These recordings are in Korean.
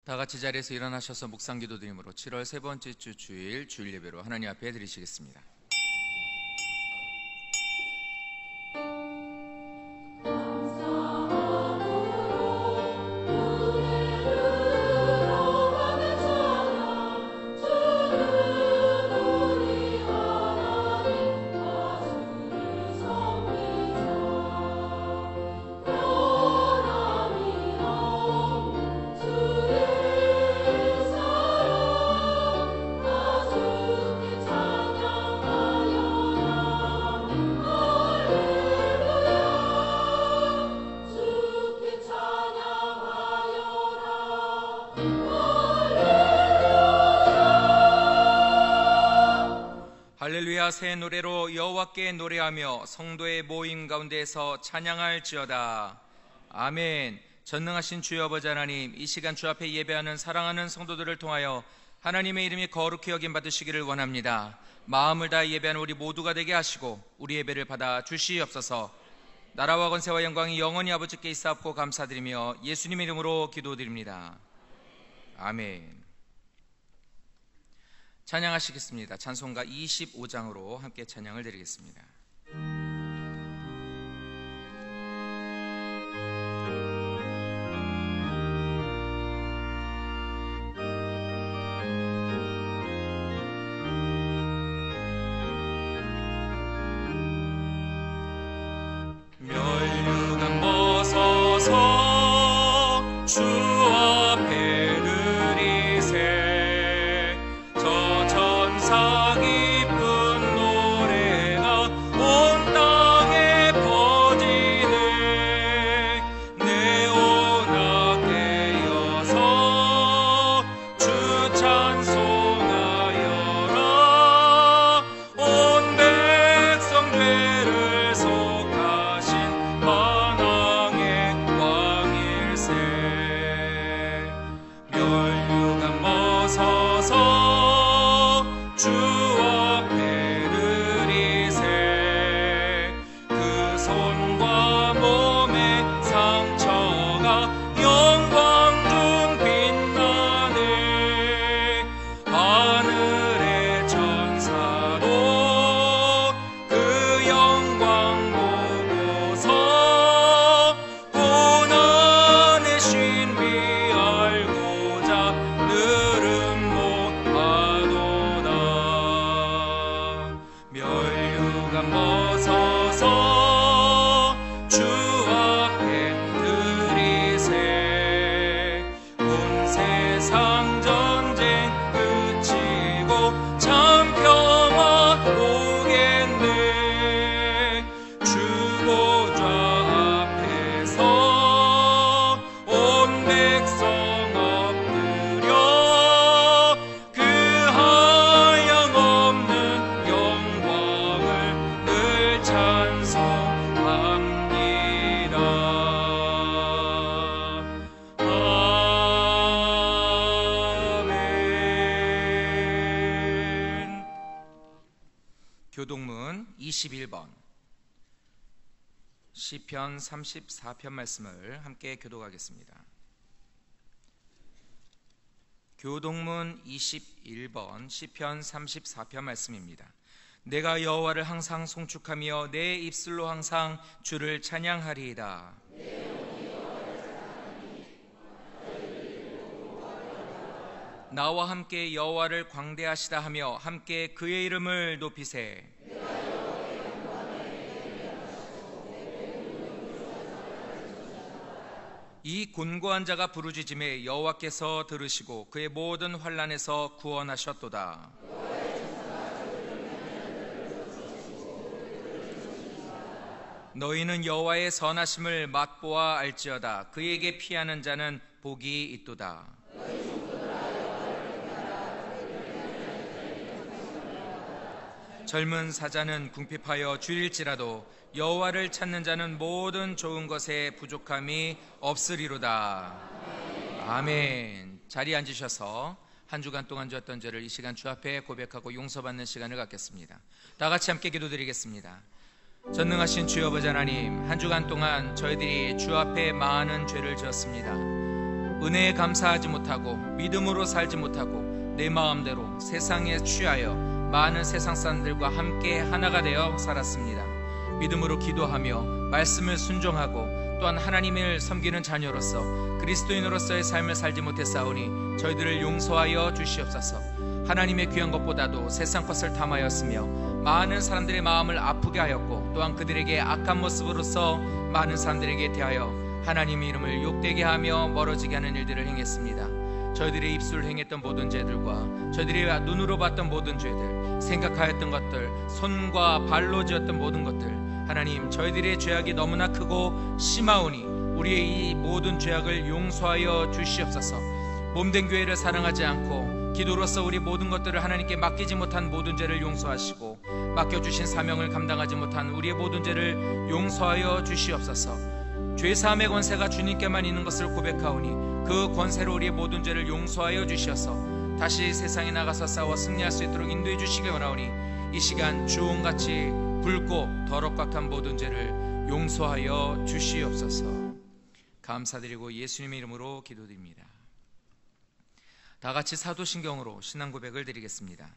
다 같이 자리에서 일어나셔서 묵상 기도 드림으로 7월 세 번째 주 주일 예배로 하나님 앞에 드리시겠습니다. 할렐루야. 새 노래로 여호와께 노래하며 성도의 모임 가운데에서 찬양할지어다. 아멘. 전능하신 주여 아버지 하나님, 이 시간 주 앞에 예배하는 사랑하는 성도들을 통하여 하나님의 이름이 거룩히 여김 받으시기를 원합니다. 마음을 다해 예배하는 우리 모두가 되게 하시고 우리 예배를 받아 주시옵소서. 나라와 권세와 영광이 영원히 아버지께 있사옵고 감사드리며 예수님의 이름으로 기도드립니다. 아멘. 찬양하시겠습니다. 찬송가 25장으로 함께 찬양을 드리겠습니다. 멸류관 벗어서 주 앞에 드리세. 사 깊은 노래가 온 땅에 퍼지네. 네오나 깨어서 주 찬송하여라. 온 백성 죄를 속하신 만왕의 왕일세. 멸류관 벗어서 주 앞에 드리세. 그 손과 몸의 상처가 영광 중 빛나네. 하늘의 천사도 그 영광 보고서 고난의 신비 알고자 늘은 못하도다. 멸류관 벗어서 주 앞에 드리세. 온 세상 전쟁 그치고 참 평화 오겠네. 주 보좌 앞에서 온 백성 엎드려 그 하염없는 영광을 늘 찬송합니다. 아멘. 교동문 21번 시편 34편 말씀을 함께 교독하겠습니다. 교동문 21번 시편 34편 말씀입니다. 내가 여호와를 항상 송축하며 내 입술로 항상 주를 찬양하리이다. 나와 함께 여호와를 광대하시다 하며 함께 그의 이름을 높이세. 이 곤고한 자가 부르짖음에 여호와께서 들으시고 그의 모든 환난에서 구원하셨도다. 너희는 여호와의 선하심을 맛보아 알지어다. 그에게 피하는 자는 복이 있도다. 젊은 사자는 궁핍하여 줄일지라도 여호와를 찾는 자는 모든 좋은 것에 부족함이 없으리로다. 아멘. 자리에 앉으셔서 한 주간 동안 지었던 죄를 이 시간 주 앞에 고백하고 용서받는 시간을 갖겠습니다. 다 같이 함께 기도드리겠습니다. 전능하신 주여 아버지 하나님, 한 주간 동안 저희들이 주 앞에 많은 죄를 지었습니다. 은혜에 감사하지 못하고 믿음으로 살지 못하고 내 마음대로 세상에 취하여 많은 세상 사람들과 함께 하나가 되어 살았습니다. 믿음으로 기도하며 말씀을 순종하고 또한 하나님을 섬기는 자녀로서 그리스도인으로서의 삶을 살지 못했사오니 저희들을 용서하여 주시옵소서. 하나님의 귀한 것보다도 세상 것을 탐하였으며 많은 사람들의 마음을 아프게 하였고 또한 그들에게 악한 모습으로서 많은 사람들에게 대하여 하나님의 이름을 욕되게 하며 멀어지게 하는 일들을 행했습니다. 저희들의 입술로 행했던 모든 죄들과 저희들이 눈으로 봤던 모든 죄들, 생각하였던 것들, 손과 발로 지었던 모든 것들, 하나님 저희들의 죄악이 너무나 크고 심하오니 우리의 이 모든 죄악을 용서하여 주시옵소서. 몸된 교회를 사랑하지 않고 기도로서 우리 모든 것들을 하나님께 맡기지 못한 모든 죄를 용서하시고 맡겨주신 사명을 감당하지 못한 우리의 모든 죄를 용서하여 주시옵소서. 죄사함의 권세가 주님께만 있는 것을 고백하오니 그 권세로 우리의 모든 죄를 용서하여 주시어서 다시 세상에 나가서 싸워 승리할 수 있도록 인도해 주시기 원하오니 이 시간 주홍같이 붉고 더럽각한 모든 죄를 용서하여 주시옵소서. 감사드리고 예수님의 이름으로 기도드립니다. 다 같이 사도신경으로 신앙 고백을 드리겠습니다.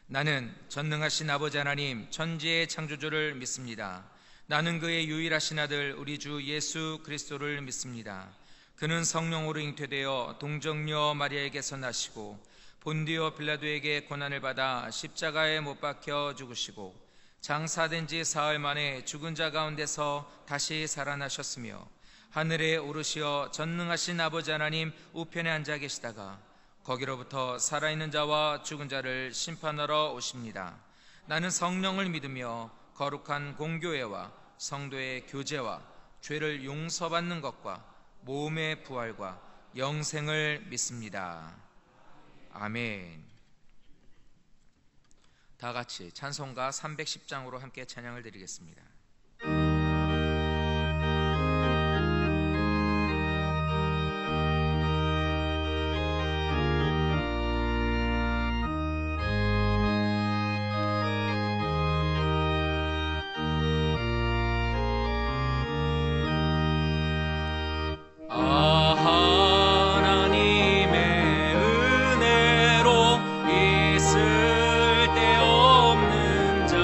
나는 전능하신 아버지 하나님 천지의 창조주를 믿습니다. 나는 그의 유일하신 아들 우리 주 예수 그리스도를 믿습니다. 그는 성령으로 잉태되어 동정녀 마리아에게서 나시고 본디오 빌라도에게 고난을 받아 십자가에 못 박혀 죽으시고 장사된 지 사흘 만에 죽은 자 가운데서 다시 살아나셨으며 하늘에 오르시어 전능하신 아버지 하나님 우편에 앉아 계시다가 거기로부터 살아있는 자와 죽은 자를 심판하러 오십니다. 나는 성령을 믿으며 거룩한 공교회와 성도의 교제와 죄를 용서받는 것과 몸의 부활과 영생을 믿습니다. 아멘. 다 같이 찬송가 310장으로 함께 찬양을 드리겠습니다. 있을 데 없는 자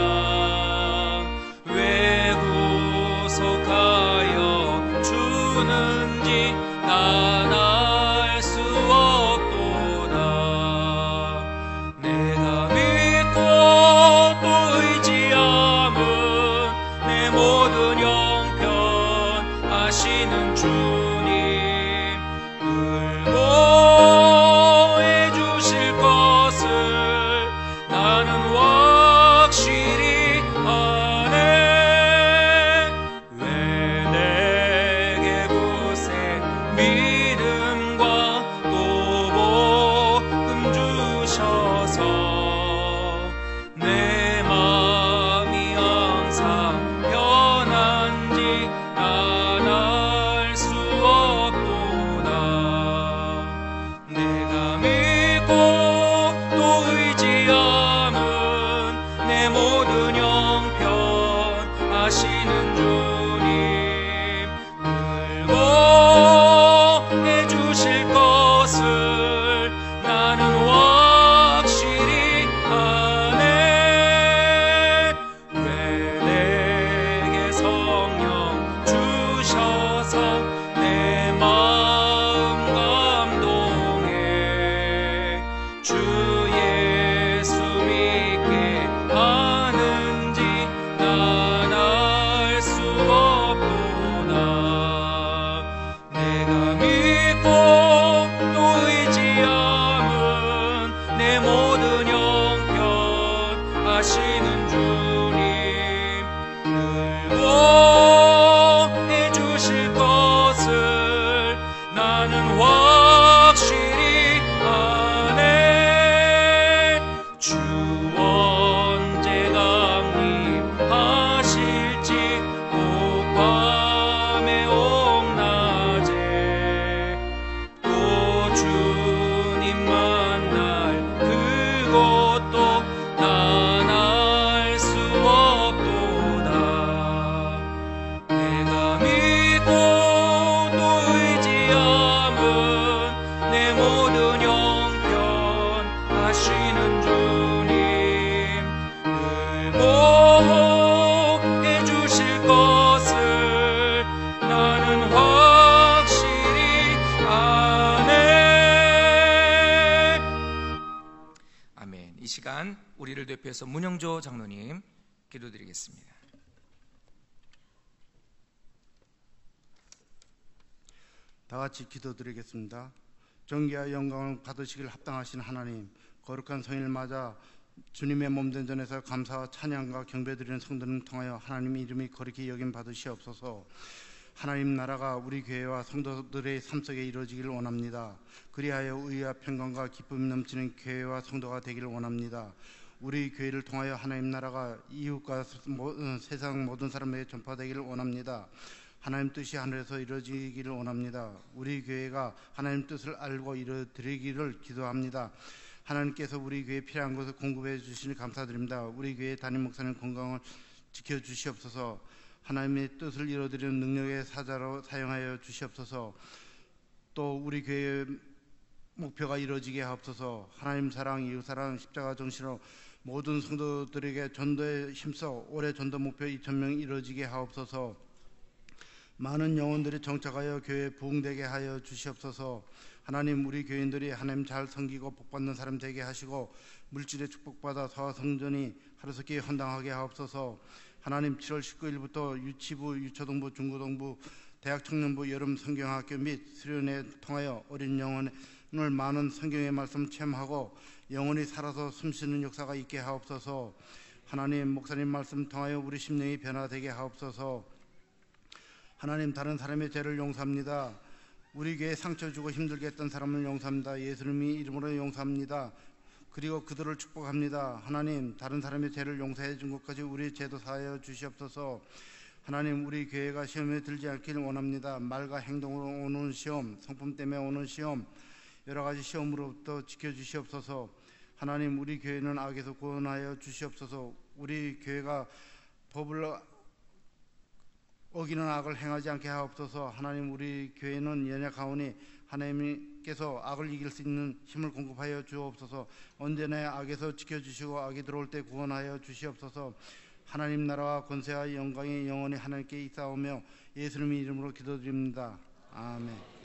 시간 우리를 대표해서 문영조 장로님 기도드리겠습니다. 다 같이 기도드리겠습니다. 존귀와 영광을 받으시길 합당하신 하나님, 거룩한 성일 맞아 주님의 몸된 전에서 감사와 찬양과 경배드리는 성도를 통하여 하나님의 이름이 거룩히 여김 받으시옵소서. 하나님 나라가 우리 교회와 성도들의 삶 속에 이루어지기를 원합니다. 그리하여 의와 평강과 기쁨이 넘치는 교회와 성도가 되기를 원합니다. 우리 교회를 통하여 하나님 나라가 이웃과 세상 모든 사람에게 전파되기를 원합니다. 하나님 뜻이 하늘에서 이루어지기를 원합니다. 우리 교회가 하나님 뜻을 알고 이루어드리기를 기도합니다. 하나님께서 우리 교회에 필요한 것을 공급해 주시니 감사드립니다. 우리 교회 담임 목사님 건강을 지켜주시옵소서. 하나님의 뜻을 이루어드리는 능력의 사자로 사용하여 주시옵소서. 또 우리 교회의 목표가 이루어지게 하옵소서. 하나님 사랑, 이웃 사랑, 십자가 정신으로 모든 성도들에게 전도에 힘써 올해 전도 목표 2,000명 이루어지게 하옵소서. 많은 영혼들이 정착하여 교회에 부흥되게 하여 주시옵소서. 하나님, 우리 교인들이 하나님 잘 섬기고 복받는 사람 되게 하시고 물질의 축복받아 사화 성전이 하루속히 헌당하게 하옵소서. 하나님, 7월 19일부터 유치부, 유초등부, 중고등부, 대학 청년부 여름 성경학교 및 수련회 통하여 어린 영혼을 많은 성경의 말씀 체험하고 영혼이 살아서 숨쉬는 역사가 있게 하옵소서. 하나님, 목사님 말씀 통하여 우리 심령이 변화되게 하옵소서. 하나님, 다른 사람의 죄를 용서합니다. 우리 교회에 상처 주고 힘들게 했던 사람을 용서합니다. 예수님의 이름으로 용서합니다. 그리고 그들을 축복합니다. 하나님, 다른 사람의 죄를 용서해 준 것까지 우리 죄도 사하여 주시옵소서. 하나님, 우리 교회가 시험에 들지 않기를 원합니다. 말과 행동으로 오는 시험, 성품 때문에 오는 시험, 여러 가지 시험으로부터 지켜주시옵소서. 하나님, 우리 교회는 악에서 구원하여 주시옵소서. 우리 교회가 법을 어기는 악을 행하지 않게 하옵소서. 하나님, 우리 교회는 연약하오니 하나님께서 악을 이길 수 있는 힘을 공급하여 주옵소서. 언제나 악에서 지켜주시고 악이 들어올 때 구원하여 주시옵소서. 하나님 나라와 권세와 영광이 영원히 하나님께 있사오며 예수님의 이름으로 기도드립니다. 아멘.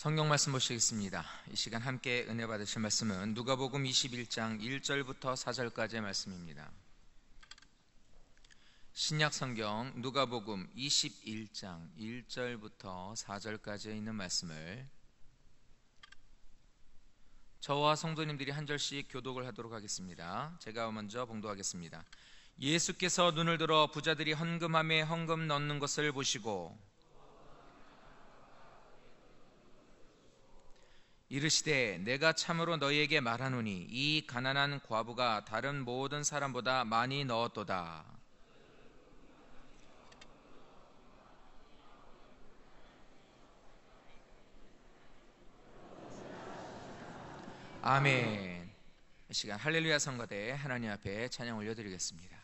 성경 말씀 보시겠습니다. 이 시간 함께 은혜 받으실 말씀은 누가복음 21장 1절부터 4절까지의 말씀입니다. 신약 성경 누가복음 21장 1절부터 4절까지에 있는 말씀을 저와 성도님들이 한 절씩 교독을 하도록 하겠습니다. 제가 먼저 봉독하겠습니다. 예수께서 눈을 들어 부자들이 헌금함에 헌금 넣는 것을 보시고 이르시되 내가 참으로 너희에게 말하노니 이 가난한 과부가 다른 모든 사람보다 많이 넣었도다. 아멘. 이 시간 할렐루야 성가대 하나님 앞에 찬양 올려드리겠습니다.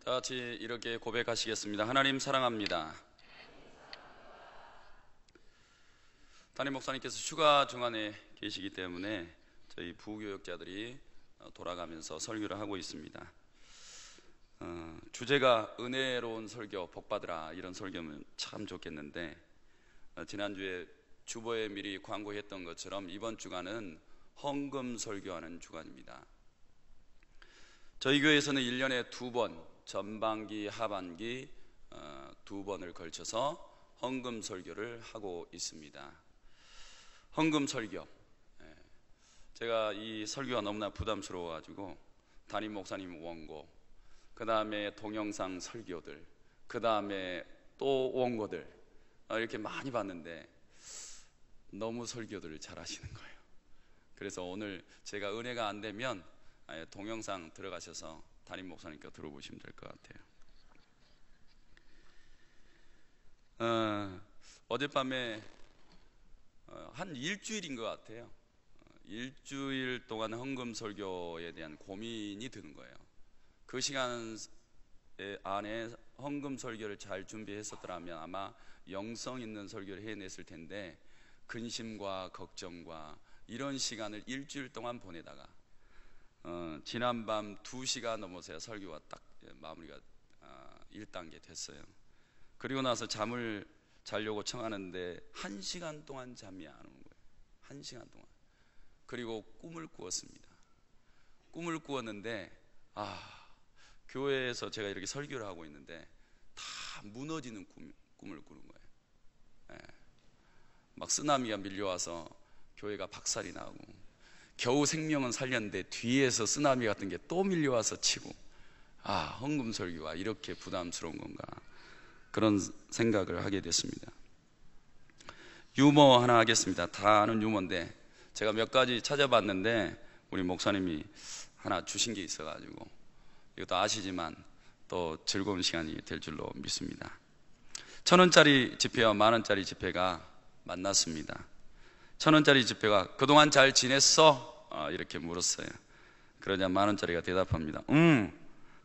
다 같이 이렇게 고백하시겠습니다. 하나님 사랑합니다. 담임 목사님께서 휴가 중간에 계시기 때문에 저희 부교역자들이 돌아가면서 설교를 하고 있습니다. 주제가 은혜로운 설교, 복받으라, 이런 설교면 참 좋겠는데, 지난주에 주보에 미리 광고했던 것처럼 이번 주간은 헌금 설교하는 주간입니다. 저희 교회에서는 1년에 2번, 전반기, 하반기 2번을 걸쳐서 헌금 설교를 하고 있습니다. 헌금 설교, 제가 이 설교가 너무나 부담스러워가지고 담임 목사님 원고, 그 다음에 동영상 설교들, 그 다음에 또 원고들 이렇게 많이 봤는데 너무 설교들을 잘 하시는 거예요. 그래서 오늘 제가 은혜가 안 되면 동영상 들어가셔서 담임 목사님께 들어보시면 될 것 같아요. 어젯밤에 한 일주일인 것 같아요. 일주일 동안 헌금 설교에 대한 고민이 드는 거예요. 그 시간 안에 헌금 설교를 잘 준비했었더라면 아마 영성 있는 설교를 해냈을 텐데, 근심과 걱정과 이런 시간을 일주일 동안 보내다가 지난밤 2시가 넘어서야 설교가 딱 마무리가 1단계 됐어요. 그리고 나서 잠을 자려고 청하는데 1시간 동안 잠이 안 오는 거예요. 1시간 동안. 그리고 꿈을 꾸었습니다. 꿈을 꾸었는데 교회에서 제가 이렇게 설교를 하고 있는데 다 무너지는 꿈을 꾸는 거예요. 막 쓰나미가 밀려와서 교회가 박살이 나고, 겨우 생명은 살렸는데 뒤에서 쓰나미 같은 게 또 밀려와서 치고, 헌금 설교가 이렇게 부담스러운 건가, 그런 생각을 하게 됐습니다. 유머 하나 하겠습니다. 다 아는 유머인데 제가 몇 가지 찾아봤는데 우리 목사님이 하나 주신 게 있어가지고 이것도 아시지만 또 즐거운 시간이 될 줄로 믿습니다. 1,000원짜리 지폐와 만원짜리 지폐가 만났습니다. 1,000원짜리 지폐가 그동안 잘 지냈어? 이렇게 물었어요. 그러자 만원짜리가 대답합니다.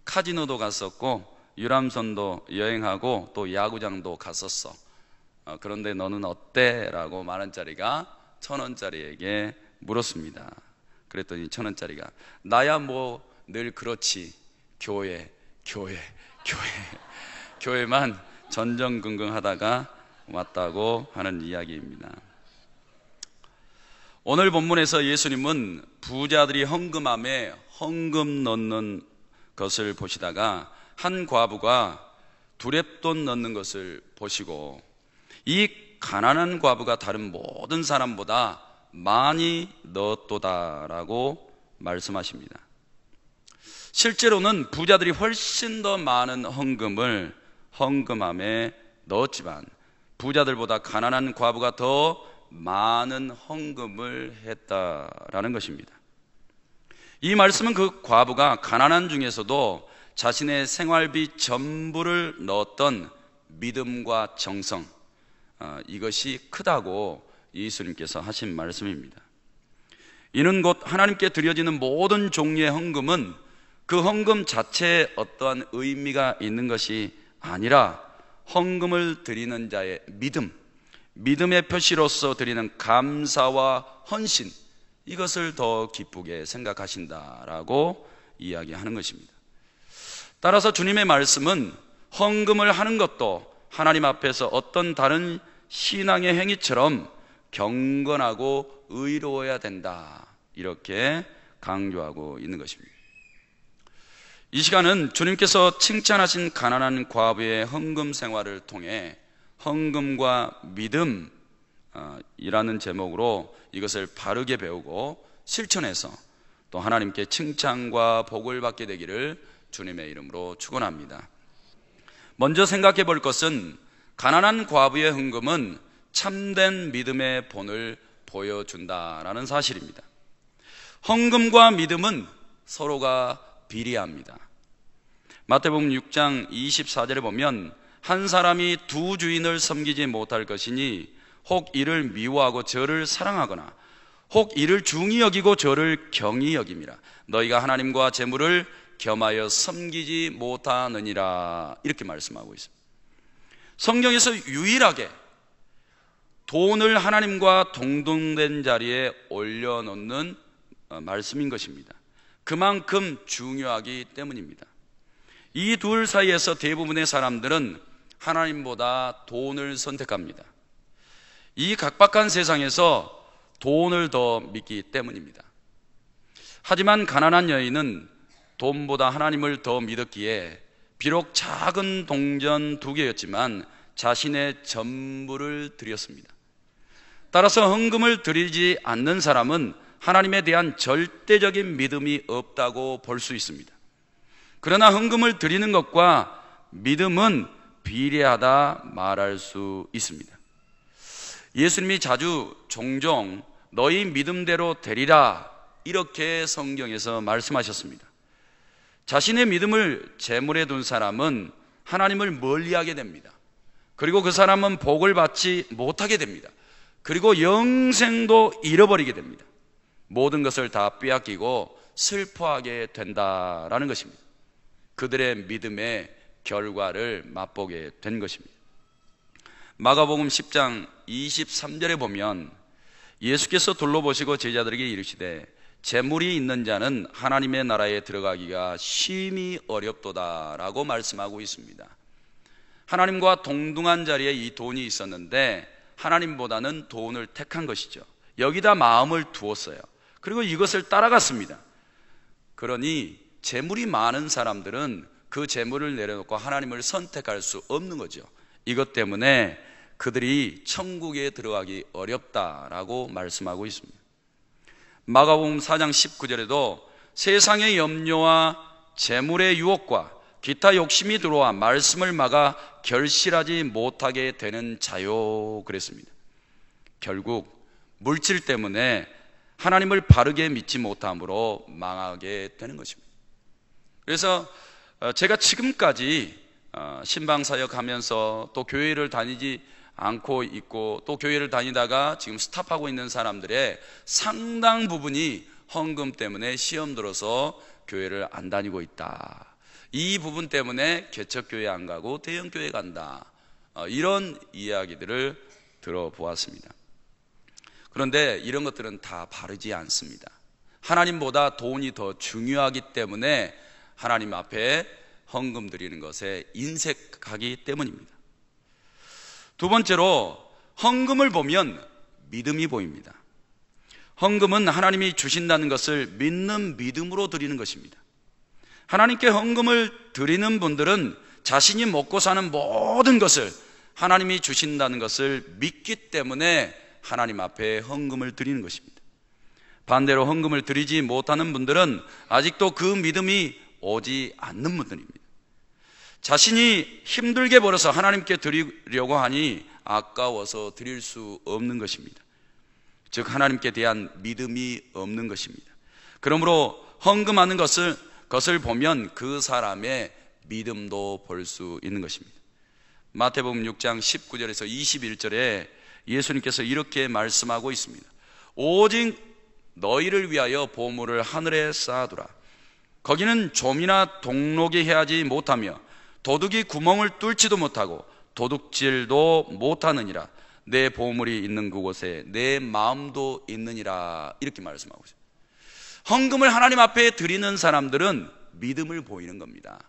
카지노도 갔었고 유람선도 여행하고 또 야구장도 갔었어. 그런데 너는 어때? 라고 만원짜리가 1,000원짜리에게 물었습니다. 그랬더니 1,000원짜리가 나야 뭐 늘 그렇지. 교회만 전전긍긍하다가 왔다고 하는 이야기입니다. 오늘 본문에서 예수님은 부자들이 헌금함에 헌금 넣는 것을 보시다가 한 과부가 두렙돈 넣는 것을 보시고, 이 가난한 과부가 다른 모든 사람보다 많이 넣었도다라고 말씀하십니다. 실제로는 부자들이 훨씬 더 많은 헌금을 헌금함에 넣었지만 부자들보다 가난한 과부가 더 많은 헌금을 했다라는 것입니다. 이 말씀은 그 과부가 가난한 중에서도 자신의 생활비 전부를 넣었던 믿음과 정성, 이것이 크다고 예수님께서 하신 말씀입니다. 이는 곧 하나님께 드려지는 모든 종류의 헌금은 그 헌금 자체에 어떠한 의미가 있는 것이 아니라 헌금을 드리는 자의 믿음의 표시로서 드리는 감사와 헌신, 이것을 더 기쁘게 생각하신다라고 이야기하는 것입니다. 따라서 주님의 말씀은 헌금을 하는 것도 하나님 앞에서 어떤 다른 신앙의 행위처럼 경건하고 의로워야 된다, 이렇게 강조하고 있는 것입니다. 이 시간은 주님께서 칭찬하신 가난한 과부의 헌금 생활을 통해 헌금과 믿음 이라는 제목으로 이것을 바르게 배우고 실천해서 또 하나님께 칭찬과 복을 받게 되기를 주님의 이름으로 축원합니다. 먼저 생각해 볼 것은 가난한 과부의 헌금은 참된 믿음의 본을 보여준다라는 사실입니다. 헌금과 믿음은 서로가 비례합니다. 마태복음 6장 24절에 보면 한 사람이 두 주인을 섬기지 못할 것이니 혹 이를 미워하고 저를 사랑하거나 혹 이를 중히 여기고 저를 경히 여김이라. 너희가 하나님과 재물을 겸하여 섬기지 못하느니라 이렇게 말씀하고 있습니다. 성경에서 유일하게 돈을 하나님과 동등된 자리에 올려놓는 말씀인 것입니다. 그만큼 중요하기 때문입니다. 이 둘 사이에서 대부분의 사람들은 하나님보다 돈을 선택합니다. 이 각박한 세상에서 돈을 더 믿기 때문입니다. 하지만 가난한 여인은 돈보다 하나님을 더 믿었기에 비록 작은 동전 2개였지만 자신의 전부를 드렸습니다. 따라서 헌금을 드리지 않는 사람은 하나님에 대한 절대적인 믿음이 없다고 볼 수 있습니다. 그러나 헌금을 드리는 것과 믿음은 비례하다 말할 수 있습니다. 예수님이 종종 너희 믿음대로 되리라 이렇게 성경에서 말씀하셨습니다. 자신의 믿음을 재물에 둔 사람은 하나님을 멀리하게 됩니다. 그리고 그 사람은 복을 받지 못하게 됩니다. 그리고 영생도 잃어버리게 됩니다. 모든 것을 다 빼앗기고 슬퍼하게 된다라는 것입니다. 그들의 믿음의 결과를 맛보게 된 것입니다. 마가복음 10장 23절에 보면 예수께서 둘러보시고 제자들에게 이르시되 재물이 있는 자는 하나님의 나라에 들어가기가 심히 어렵도다라고 말씀하고 있습니다. 하나님과 동등한 자리에 이 돈이 있었는데 하나님보다는 돈을 택한 것이죠. 여기다 마음을 두었어요. 그리고 이것을 따라갔습니다. 그러니 재물이 많은 사람들은 그 재물을 내려놓고 하나님을 선택할 수 없는 거죠. 이것 때문에 그들이 천국에 들어가기 어렵다라고 말씀하고 있습니다. 마가복음 4장 19절에도 세상의 염려와 재물의 유혹과 기타 욕심이 들어와 말씀을 막아 결실하지 못하게 되는 자요 그랬습니다. 결국 물질 때문에 하나님을 바르게 믿지 못함으로 망하게 되는 것입니다. 그래서 제가 지금까지 신방사역하면서 또 교회를 다니지 않고 있고 또 교회를 다니다가 지금 스탑하고 있는 사람들의 상당 부분이 헌금 때문에 시험 들어서 교회를 안 다니고 있다. 이 부분 때문에 개척교회 안 가고 대형교회 간다. 이런 이야기들을 들어보았습니다. 그런데 이런 것들은 다 바르지 않습니다. 하나님보다 돈이 더 중요하기 때문에 하나님 앞에 헌금 드리는 것에 인색하기 때문입니다. 두 번째로 헌금을 보면 믿음이 보입니다. 헌금은 하나님이 주신다는 것을 믿는 믿음으로 드리는 것입니다. 하나님께 헌금을 드리는 분들은 자신이 먹고 사는 모든 것을 하나님이 주신다는 것을 믿기 때문에 하나님 앞에 헌금을 드리는 것입니다. 반대로 헌금을 드리지 못하는 분들은 아직도 그 믿음이 오지 않는 분들입니다. 자신이 힘들게 벌어서 하나님께 드리려고 하니 아까워서 드릴 수 없는 것입니다. 즉 하나님께 대한 믿음이 없는 것입니다. 그러므로 헌금하는 것을 보면 그 사람의 믿음도 볼 수 있는 것입니다. 마태복음 6장 19절에서 21절에 예수님께서 이렇게 말씀하고 있습니다. 오직 너희를 위하여 보물을 하늘에 쌓아두라. 거기는 좀이나 동록이 해하지 못하며 도둑이 구멍을 뚫지도 못하고 도둑질도 못하느니라. 내 보물이 있는 그곳에 내 마음도 있느니라. 이렇게 말씀하고 있습니다. 헌금을 하나님 앞에 드리는 사람들은 믿음을 보이는 겁니다.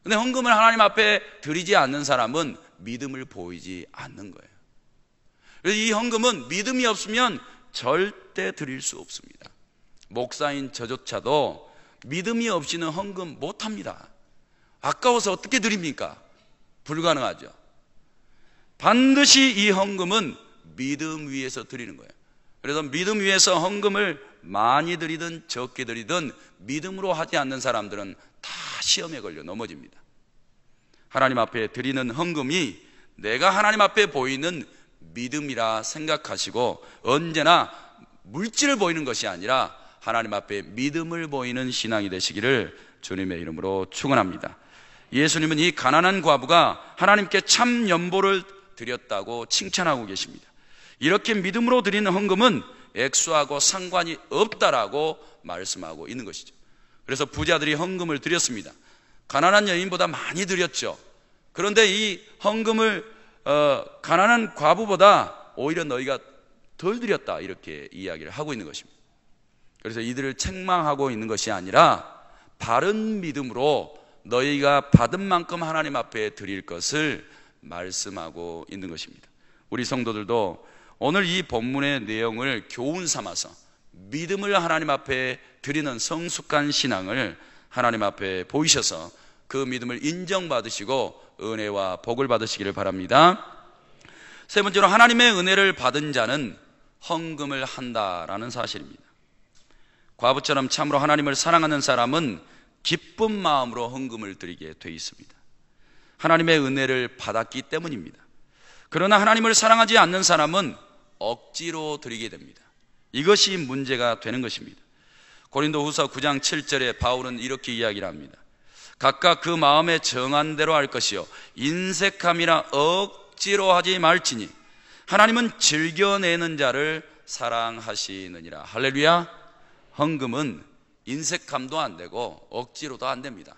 근데 헌금을 하나님 앞에 드리지 않는 사람은 믿음을 보이지 않는 거예요. 그래서 이 헌금은 믿음이 없으면 절대 드릴 수 없습니다. 목사인 저조차도 믿음이 없이는 헌금 못합니다. 아까워서 어떻게 드립니까? 불가능하죠. 반드시 이 헌금은 믿음 위에서 드리는 거예요. 그래서 믿음 위에서 헌금을 많이 드리든 적게 드리든 믿음으로 하지 않는 사람들은 다 시험에 걸려 넘어집니다. 하나님 앞에 드리는 헌금이 내가 하나님 앞에 보이는 믿음이라 생각하시고 언제나 물질을 보이는 것이 아니라 하나님 앞에 믿음을 보이는 신앙이 되시기를 주님의 이름으로 축원합니다. 예수님은 이 가난한 과부가 하나님께 참 연보를 드렸다고 칭찬하고 계십니다. 이렇게 믿음으로 드리는 헌금은 액수하고 상관이 없다라고 말씀하고 있는 것이죠. 그래서 부자들이 헌금을 드렸습니다. 가난한 여인보다 많이 드렸죠. 그런데 이 헌금을 가난한 과부보다 오히려 너희가 덜 드렸다, 이렇게 이야기를 하고 있는 것입니다. 그래서 이들을 책망하고 있는 것이 아니라 바른 믿음으로 너희가 받은 만큼 하나님 앞에 드릴 것을 말씀하고 있는 것입니다. 우리 성도들도 오늘 이 본문의 내용을 교훈 삼아서 믿음을 하나님 앞에 드리는 성숙한 신앙을 하나님 앞에 보이셔서 그 믿음을 인정받으시고 은혜와 복을 받으시기를 바랍니다. 세 번째로, 하나님의 은혜를 받은 자는 헌금을 한다라는 사실입니다. 과부처럼 참으로 하나님을 사랑하는 사람은 기쁜 마음으로 헌금을 드리게 돼 있습니다. 하나님의 은혜를 받았기 때문입니다. 그러나 하나님을 사랑하지 않는 사람은 억지로 드리게 됩니다. 이것이 문제가 되는 것입니다. 고린도후서 9장 7절에 바울은 이렇게 이야기를 합니다. 각각 그 마음에 정한 대로 할 것이요 인색함이나 억지로 하지 말지니 하나님은 즐겨내는 자를 사랑하시느니라. 할렐루야. 헌금은 인색함도 안 되고 억지로도 안 됩니다.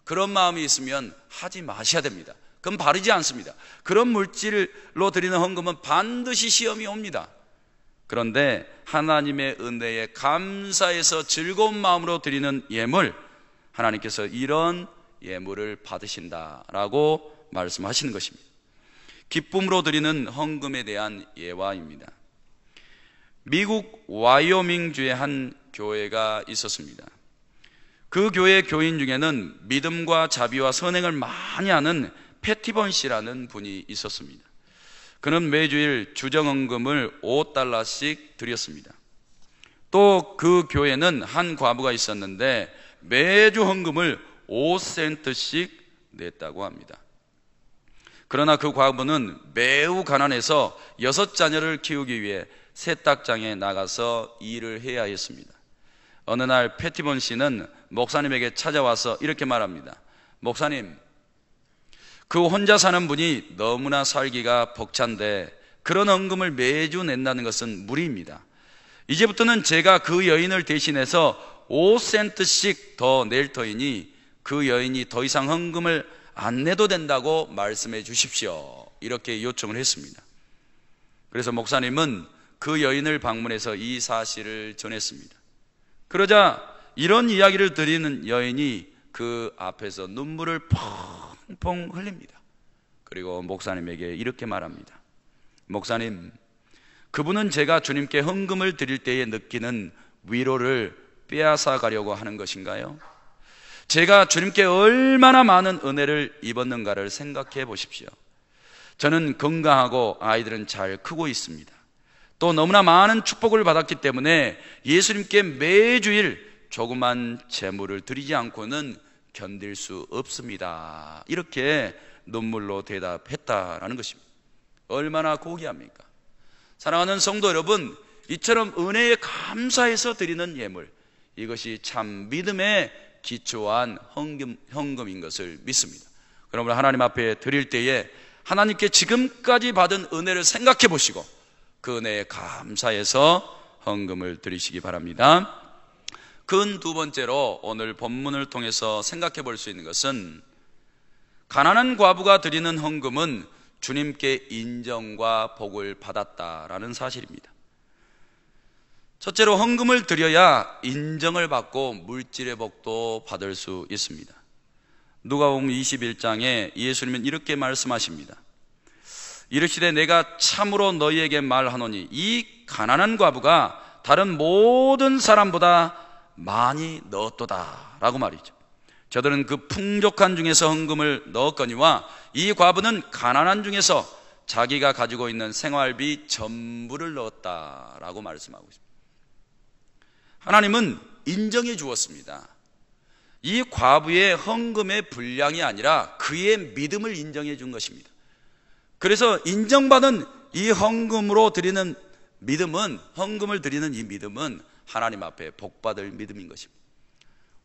그런 마음이 있으면 하지 마셔야 됩니다. 그건 바르지 않습니다. 그런 물질로 드리는 헌금은 반드시 시험이 옵니다. 그런데 하나님의 은혜에 감사해서 즐거운 마음으로 드리는 예물, 하나님께서 이런 예물을 받으신다라고 말씀하시는 것입니다. 기쁨으로 드리는 헌금에 대한 예화입니다. 미국 와이오밍주에 한 교회가 있었습니다. 그 교회 교인 중에는 믿음과 자비와 선행을 많이 하는 패티번 씨라는 분이 있었습니다. 그는 매주일 주정헌금을 $5씩 드렸습니다. 또 그 교회는 한 과부가 있었는데 매주 헌금을 5센트씩 냈다고 합니다. 그러나 그 과부는 매우 가난해서 6자녀를 키우기 위해 세탁장에 나가서 일을 해야 했습니다. 어느 날 패티본 씨는 목사님에게 찾아와서 이렇게 말합니다. 목사님, 그 혼자 사는 분이 너무나 살기가 벅찬데 그런 헌금을 매주 낸다는 것은 무리입니다. 이제부터는 제가 그 여인을 대신해서 5센트씩 더 낼 터이니 그 여인이 더 이상 헌금을 안 내도 된다고 말씀해 주십시오. 이렇게 요청을 했습니다. 그래서 목사님은 그 여인을 방문해서 이 사실을 전했습니다. 그러자 이런 이야기를 드리는 여인이 그 앞에서 눈물을 펑펑 흘립니다. 그리고 목사님에게 이렇게 말합니다. 목사님, 그분은 제가 주님께 헌금을 드릴 때에 느끼는 위로를 빼앗아 가려고 하는 것인가요? 제가 주님께 얼마나 많은 은혜를 입었는가를 생각해 보십시오. 저는 건강하고 아이들은 잘 크고 있습니다. 또 너무나 많은 축복을 받았기 때문에 예수님께 매주일 조그만 제물을 드리지 않고는 견딜 수 없습니다. 이렇게 눈물로 대답했다라는 것입니다. 얼마나 고귀합니까? 사랑하는 성도 여러분, 이처럼 은혜에 감사해서 드리는 예물, 이것이 참 믿음에 기초한 헌금인 것을 믿습니다. 그러므로 하나님 앞에 드릴 때에 하나님께 지금까지 받은 은혜를 생각해 보시고 그 은혜에 감사해서 헌금을 드리시기 바랍니다. 근 두 번째로 오늘 본문을 통해서 생각해 볼 수 있는 것은 가난한 과부가 드리는 헌금은 주님께 인정과 복을 받았다라는 사실입니다. 첫째로 헌금을 드려야 인정을 받고 물질의 복도 받을 수 있습니다. 누가복음 21장에 예수님은 이렇게 말씀하십니다. 이르시되 내가 참으로 너희에게 말하노니 이 가난한 과부가 다른 모든 사람보다 많이 넣었도다 라고 말이죠. 저들은 그 풍족한 중에서 헌금을 넣었거니와 이 과부는 가난한 중에서 자기가 가지고 있는 생활비 전부를 넣었다라고 말씀하고 있습니다. 하나님은 인정해 주었습니다. 이 과부의 헌금의 분량이 아니라 그의 믿음을 인정해 준 것입니다. 그래서 인정받은 이 헌금으로 드리는 믿음은, 헌금을 드리는 이 믿음은 하나님 앞에 복받을 믿음인 것입니다.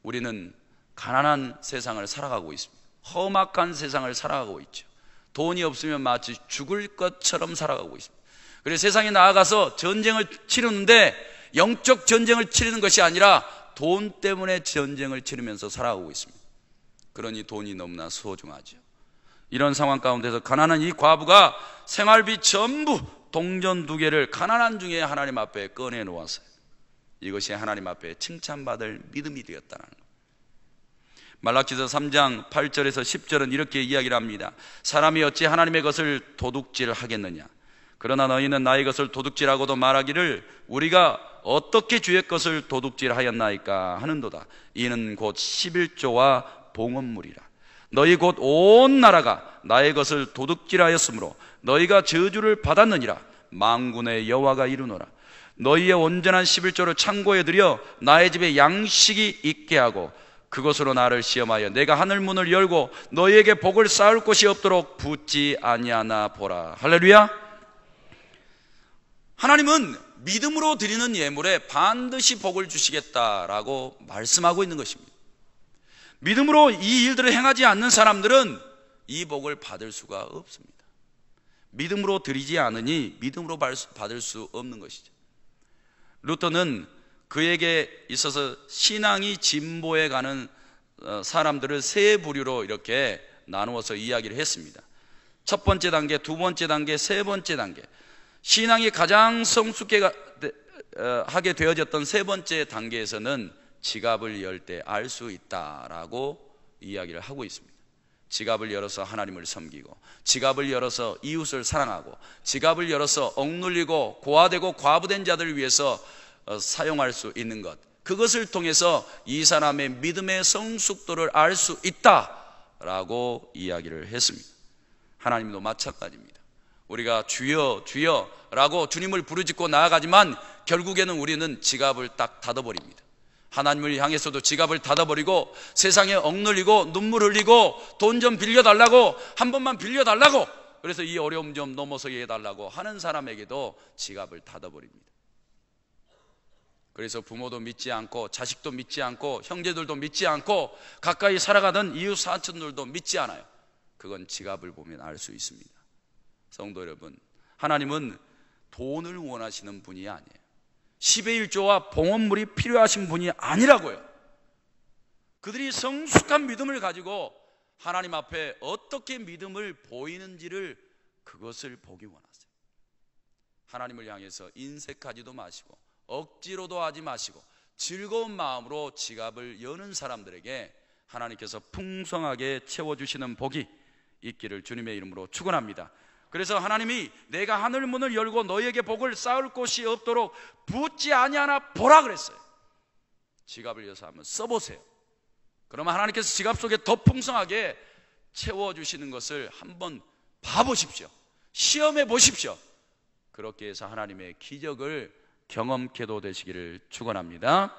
우리는 가난한 세상을 살아가고 있습니다. 험악한 세상을 살아가고 있죠. 돈이 없으면 마치 죽을 것처럼 살아가고 있습니다. 그래서 세상에 나아가서 전쟁을 치르는데 영적 전쟁을 치르는 것이 아니라 돈 때문에 전쟁을 치르면서 살아가고 있습니다. 그러니 돈이 너무나 소중하죠. 이런 상황 가운데서 가난한 이 과부가 생활비 전부 동전 2개를 가난한 중에 하나님 앞에 꺼내놓았어요. 이것이 하나님 앞에 칭찬받을 믿음이 되었다는 것. 말라기서 3장 8절에서 10절은 이렇게 이야기를 합니다. 사람이 어찌 하나님의 것을 도둑질하겠느냐. 그러나 너희는 나의 것을 도둑질하고도 말하기를 우리가 어떻게 주의 것을 도둑질하였나이까 하는도다. 이는 곧 11조와 봉헌물이라. 너희 곧 온 나라가 나의 것을 도둑질하였으므로 너희가 저주를 받았느니라. 만군의 여호와가 이르노라. 너희의 온전한 11조를 창고에 들여 나의 집에 양식이 있게 하고 그것으로 나를 시험하여 내가 하늘 문을 열고 너희에게 복을 쌓을 곳이 없도록 붙지 아니하나 보라. 할렐루야. 하나님은 믿음으로 드리는 예물에 반드시 복을 주시겠다라고 말씀하고 있는 것입니다. 믿음으로 이 일들을 행하지 않는 사람들은 이 복을 받을 수가 없습니다. 믿음으로 드리지 않으니 믿음으로 받을 수 없는 것이죠. 루터는 그에게 있어서 신앙이 진보해 가는 사람들을 3부류로 이렇게 나누어서 이야기를 했습니다. 첫 번째 단계, 두 번째 단계, 세 번째 단계. 신앙이 가장 성숙하게 되어졌던 세 번째 단계에서는 지갑을 열 때 알 수 있다라고 이야기를 하고 있습니다. 지갑을 열어서 하나님을 섬기고, 지갑을 열어서 이웃을 사랑하고, 지갑을 열어서 억눌리고 고아되고 과부된 자들을 위해서 사용할 수 있는 것, 그것을 통해서 이 사람의 믿음의 성숙도를 알 수 있다라고 이야기를 했습니다. 하나님도 마찬가지입니다. 우리가 주여 주여 라고 주님을 부르짖고 나아가지만 결국에는 우리는 지갑을 딱 닫아버립니다. 하나님을 향해서도 지갑을 닫아버리고 세상에 억눌리고 눈물 흘리고 돈 좀 빌려달라고, 한 번만 빌려달라고, 그래서 이 어려움 좀 넘어서게 해달라고 하는 사람에게도 지갑을 닫아버립니다. 그래서 부모도 믿지 않고 자식도 믿지 않고 형제들도 믿지 않고 가까이 살아가던 이웃 사촌들도 믿지 않아요. 그건 지갑을 보면 알 수 있습니다. 성도 여러분, 하나님은 돈을 원하시는 분이 아니에요. 10의 1조와 봉헌물이 필요하신 분이 아니라고요. 그들이 성숙한 믿음을 가지고 하나님 앞에 어떻게 믿음을 보이는지를, 그것을 보기 원하세요. 하나님을 향해서 인색하지도 마시고 억지로도 하지 마시고 즐거운 마음으로 지갑을 여는 사람들에게 하나님께서 풍성하게 채워주시는 복이 있기를 주님의 이름으로 축원합니다. 그래서 하나님이 내가 하늘 문을 열고 너희에게 복을 쌓을 곳이 없도록 붙지 아니하나 보라 그랬어요. 지갑을 여서 한번 써보세요. 그러면 하나님께서 지갑 속에 더 풍성하게 채워주시는 것을 한번 봐보십시오. 시험해 보십시오. 그렇게 해서 하나님의 기적을 경험케도 되시기를 축원합니다.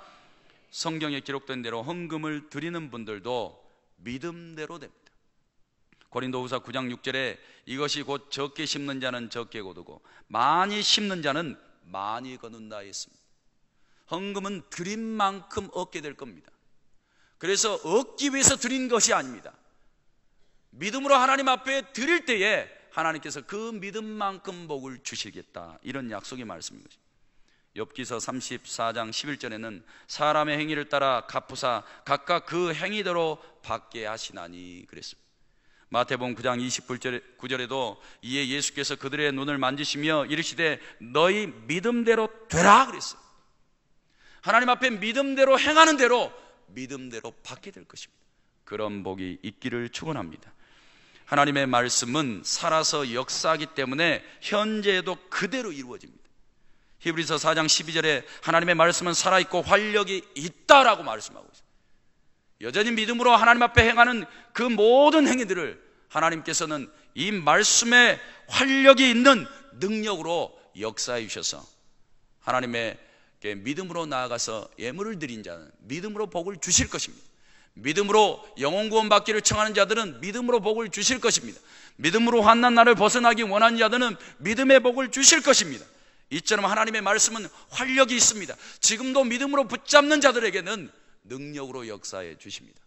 성경에 기록된 대로 헌금을 드리는 분들도 믿음대로 됩니다. 고린도후서 9장 6절에 이것이 곧 적게 심는 자는 적게 거두고 많이 심는 자는 많이 거둔다 했습니다. 헌금은 드린 만큼 얻게 될 겁니다. 그래서 얻기 위해서 드린 것이 아닙니다. 믿음으로 하나님 앞에 드릴 때에 하나님께서 그 믿음만큼 복을 주시겠다, 이런 약속의 말씀인 것입니다. 욥기서 34장 11절에는 사람의 행위를 따라 갚으사 각각 그 행위대로 받게 하시나니 그랬습니다. 마태복음 9장 29절에도 이에 예수께서 그들의 눈을 만지시며 이르시되 너희 믿음대로 되라 그랬어요. 하나님 앞에 믿음대로 행하는 대로 믿음대로 받게 될 것입니다. 그런 복이 있기를 축원합니다. 하나님의 말씀은 살아서 역사하기 때문에 현재에도 그대로 이루어집니다. 히브리서 4장 12절에 하나님의 말씀은 살아있고 활력이 있다라고 말씀하고 있습니다. 여전히 믿음으로 하나님 앞에 행하는 그 모든 행위들을 하나님께서는 이 말씀에 활력이 있는 능력으로 역사해 주셔서 하나님의 믿음으로 나아가서 예물을 드린 자는 믿음으로 복을 주실 것입니다. 믿음으로 영혼 구원 받기를 청하는 자들은 믿음으로 복을 주실 것입니다. 믿음으로 환난 날을 벗어나기 원하는 자들은 믿음의 복을 주실 것입니다. 이처럼 하나님의 말씀은 활력이 있습니다. 지금도 믿음으로 붙잡는 자들에게는 능력으로 역사해 주십니다.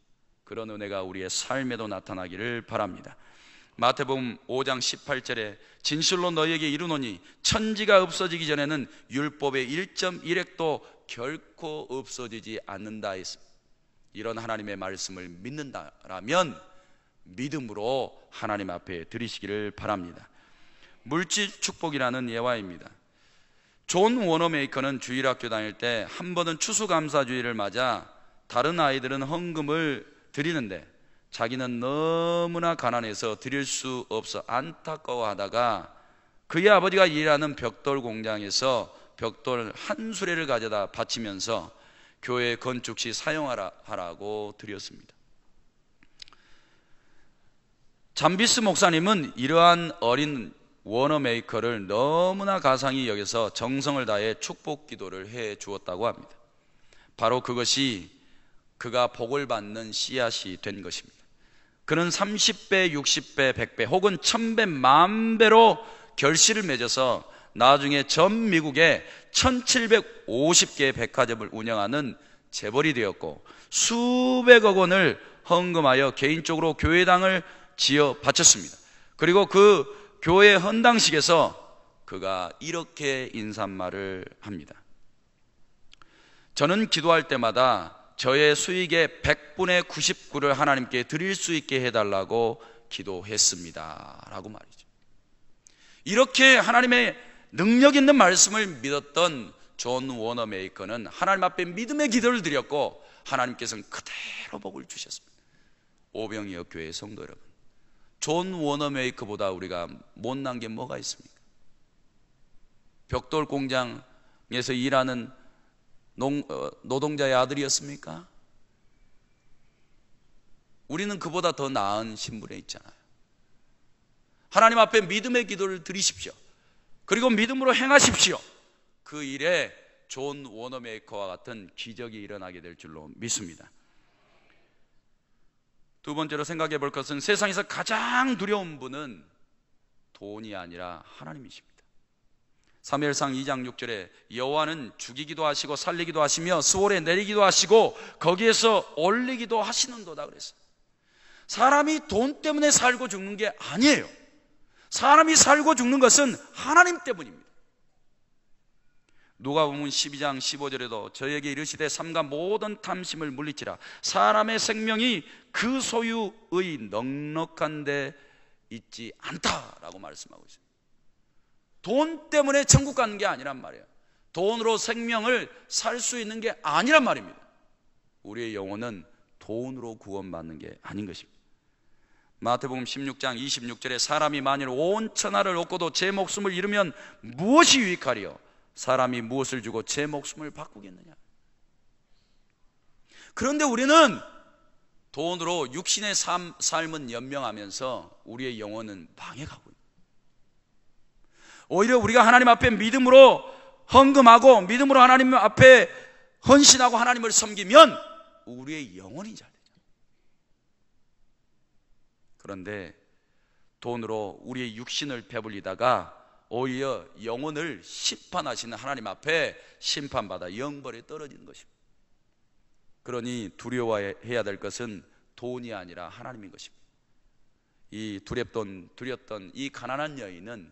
그런 은혜가 우리의 삶에도 나타나기를 바랍니다. 마태복음 5장 18절에 진실로 너희에게 이르노니 천지가 없어지기 전에는 율법의 1.1획도 결코 없어지지 않는다 했습니다. 이런 하나님의 말씀을 믿는다라면 믿음으로 하나님 앞에 드리시기를 바랍니다. 물질 축복이라는 예화입니다. 존 워너메이커는 주일학교 다닐 때 한 번은 추수감사주의를 맞아 다른 아이들은 헌금을 드리는데 자기는 너무나 가난해서 드릴 수 없어 안타까워하다가 그의 아버지가 일하는 벽돌 공장에서 벽돌 한 수레를 가져다 바치면서 교회 건축 시 사용하라고 드렸습니다. 잠비스 목사님은 이러한 어린 워너메이커를 너무나 가상히 여겨서 정성을 다해 축복 기도를 해 주었다고 합니다. 바로 그것이 그가 복을 받는 씨앗이 된 것입니다. 그는 30배, 60배, 100배 혹은 1000배, 만배로 결실을 맺어서 나중에 전 미국에 1750개의 백화점을 운영하는 재벌이 되었고 수백억 원을 헌금하여 개인적으로 교회당을 지어 바쳤습니다. 그리고 그 교회 헌당식에서 그가 이렇게 인사말을 합니다. 저는 기도할 때마다 저의 수익의 100분의 99를 하나님께 드릴 수 있게 해달라고 기도했습니다 라고 말이죠. 이렇게 하나님의 능력 있는 말씀을 믿었던 존 워너메이커는 하나님 앞에 믿음의 기도를 드렸고 하나님께서는 그대로 복을 주셨습니다. 오병이어 교회 성도 여러분, 존 워너메이커보다 우리가 못난 게 뭐가 있습니까? 벽돌 공장에서 일하는 노동자의 아들이었습니까? 우리는 그보다 더 나은 신분에 있잖아요. 하나님 앞에 믿음의 기도를 드리십시오. 그리고 믿음으로 행하십시오. 그 일에 존 워너메이커와 같은 기적이 일어나게 될 줄로 믿습니다. 두 번째로 생각해 볼 것은 세상에서 가장 두려운 분은 돈이 아니라 하나님이십니다. 사무엘상 2장 6절에 여호와는 죽이기도 하시고 살리기도 하시며 수월에 내리기도 하시고 거기에서 올리기도 하시는도다 그랬어요. 사람이 돈 때문에 살고 죽는 게 아니에요. 사람이 살고 죽는 것은 하나님 때문입니다. 누가복음 12장 15절에도 저에게 이르시되 삼가 모든 탐심을 물리치라 사람의 생명이 그 소유의 넉넉한 데 있지 않다라고 말씀하고 있어요. 돈 때문에 천국 가는 게 아니란 말이에요. 돈으로 생명을 살 수 있는 게 아니란 말입니다. 우리의 영혼은 돈으로 구원받는 게 아닌 것입니다. 마태복음 16장 26절에 사람이 만일 온 천하를 얻고도 제 목숨을 잃으면 무엇이 유익하리요? 사람이 무엇을 주고 제 목숨을 바꾸겠느냐? 그런데 우리는 돈으로 육신의 삶은 연명하면서 우리의 영혼은 망해가고 있습니다. 오히려 우리가 하나님 앞에 믿음으로 헌금하고 믿음으로 하나님 앞에 헌신하고 하나님을 섬기면 우리의 영혼이 잘 되죠. 그런데 돈으로 우리의 육신을 배불리다가 오히려 영혼을 심판하시는 하나님 앞에 심판받아 영벌에 떨어지는 것입니다. 그러니 두려워해야 될 것은 돈이 아니라 하나님인 것입니다. 이 두렵던 이 가난한 여인은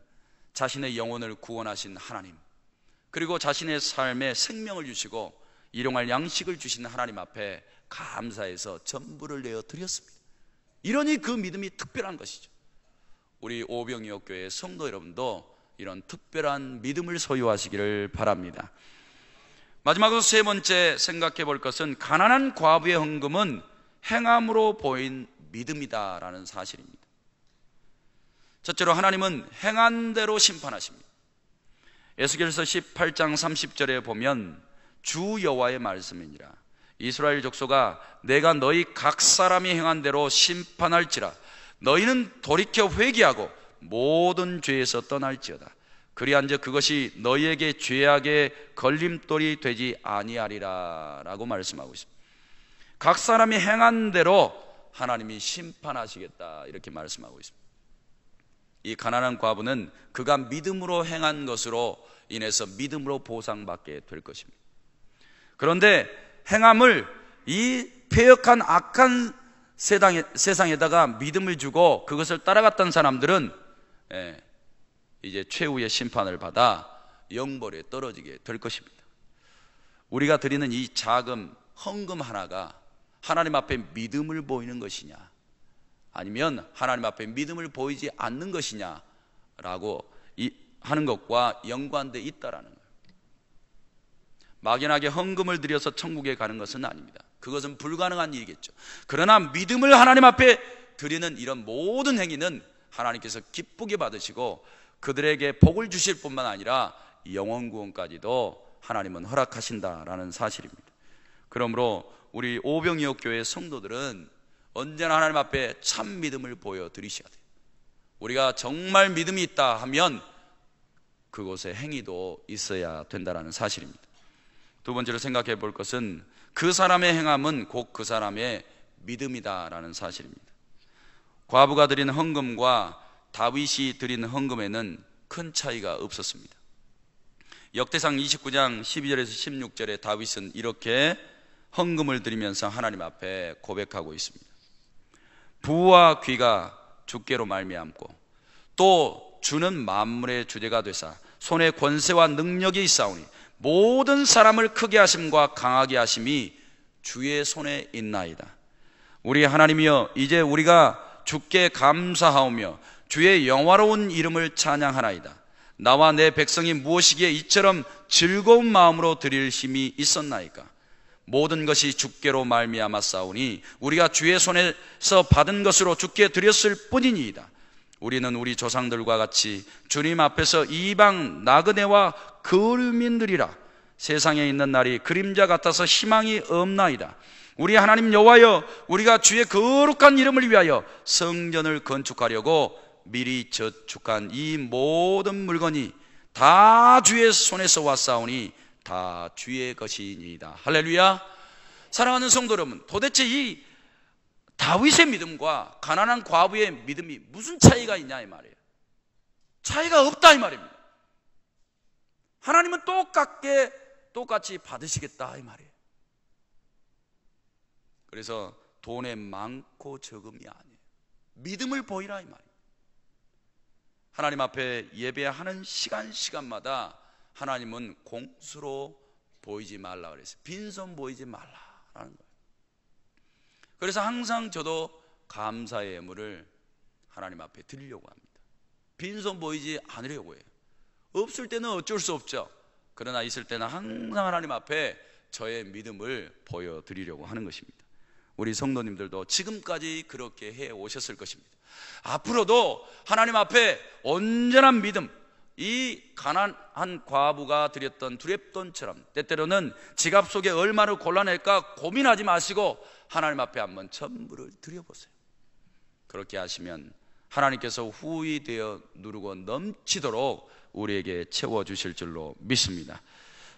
자신의 영혼을 구원하신 하나님, 그리고 자신의 삶에 생명을 주시고 일용할 양식을 주신 하나님 앞에 감사해서 전부를 내어 드렸습니다. 이러니 그 믿음이 특별한 것이죠. 우리 오병이어 교회 성도 여러분도 이런 특별한 믿음을 소유하시기를 바랍니다. 마지막으로 세 번째 생각해 볼 것은 가난한 과부의 헌금은 행함으로 보인 믿음이다라는 사실입니다. 첫째로 하나님은 행한 대로 심판하십니다. 에스겔서 18장 30절에 보면 주 여호와의 말씀이니라 이스라엘 족속아 내가 너희 각 사람이 행한 대로 심판할지라 너희는 돌이켜 회개하고 모든 죄에서 떠날지어다. 그리한즉 그것이 너희에게 죄악의 걸림돌이 되지 아니하리라 라고 말씀하고 있습니다. 각 사람이 행한 대로 하나님이 심판하시겠다 이렇게 말씀하고 있습니다. 이 가난한 과부는 그가 믿음으로 행한 것으로 인해서 믿음으로 보상받게 될 것입니다. 그런데 행함을 이 패역한 악한 세상에다가 믿음을 주고 그것을 따라갔던 사람들은 이제 최후의 심판을 받아 영벌에 떨어지게 될 것입니다. 우리가 드리는 이 작은 헌금 하나가 하나님 앞에 믿음을 보이는 것이냐, 아니면 하나님 앞에 믿음을 보이지 않는 것이냐라고 하는 것과 연관되어 있다라는 거예요. 막연하게 헌금을 드려서 천국에 가는 것은 아닙니다. 그것은 불가능한 일이겠죠. 그러나 믿음을 하나님 앞에 드리는 이런 모든 행위는 하나님께서 기쁘게 받으시고 그들에게 복을 주실 뿐만 아니라 영원 구원까지도 하나님은 허락하신다라는 사실입니다. 그러므로 우리 오병이옥교회 성도들은 언제나 하나님 앞에 참 믿음을 보여드리셔야 돼요. 우리가 정말 믿음이 있다 하면 그곳에 행위도 있어야 된다는 사실입니다. 두 번째로 생각해 볼 것은 그 사람의 행함은 곧 그 사람의 믿음이다라는 사실입니다. 과부가 드린 헌금과 다윗이 드린 헌금에는 큰 차이가 없었습니다. 역대상 29장 12절에서 16절에 다윗은 이렇게 헌금을 드리면서 하나님 앞에 고백하고 있습니다. 부와 귀가 주께로 말미암고 또 주는 만물의 주제가 되사 손에 권세와 능력이 있사오니 모든 사람을 크게 하심과 강하게 하심이 주의 손에 있나이다. 우리 하나님이여, 이제 우리가 주께 감사하오며 주의 영화로운 이름을 찬양하나이다. 나와 내 백성이 무엇이기에 이처럼 즐거운 마음으로 드릴 힘이 있었나이까. 모든 것이 주께로 말미암았사오니 우리가 주의 손에서 받은 것으로 주께 드렸을 뿐이니이다. 우리는 우리 조상들과 같이 주님 앞에서 이방 나그네와 거류민들이라. 세상에 있는 날이 그림자 같아서 희망이 없나이다. 우리 하나님 여호와여, 우리가 주의 거룩한 이름을 위하여 성전을 건축하려고 미리 저축한 이 모든 물건이 다 주의 손에서 왔사오니 다 주의 것이니이다. 할렐루야. 사랑하는 성도 여러분, 도대체 이 다윗의 믿음과 가난한 과부의 믿음이 무슨 차이가 있냐 이 말이에요. 차이가 없다 이 말입니다. 하나님은 똑같이 받으시겠다 이 말이에요. 그래서 돈에 많고 적음이 아니에요. 믿음을 보이라 이 말이에요. 하나님 앞에 예배하는 시간마다 하나님은 공수로 보이지 말라 그랬어요. 빈손 보이지 말라라는 거예요. 그래서 항상 저도 감사의 예물을 하나님 앞에 드리려고 합니다. 빈손 보이지 않으려고 해요. 없을 때는 어쩔 수 없죠. 그러나 있을 때는 항상 하나님 앞에 저의 믿음을 보여드리려고 하는 것입니다. 우리 성도님들도 지금까지 그렇게 해 오셨을 것입니다. 앞으로도 하나님 앞에 온전한 믿음, 이 가난한 과부가 드렸던 두렙돈처럼 때때로는 지갑 속에 얼마를 골라낼까 고민하지 마시고 하나님 앞에 한번 전부를 드려보세요. 그렇게 하시면 하나님께서 후히 되어 누르고 넘치도록 우리에게 채워주실 줄로 믿습니다.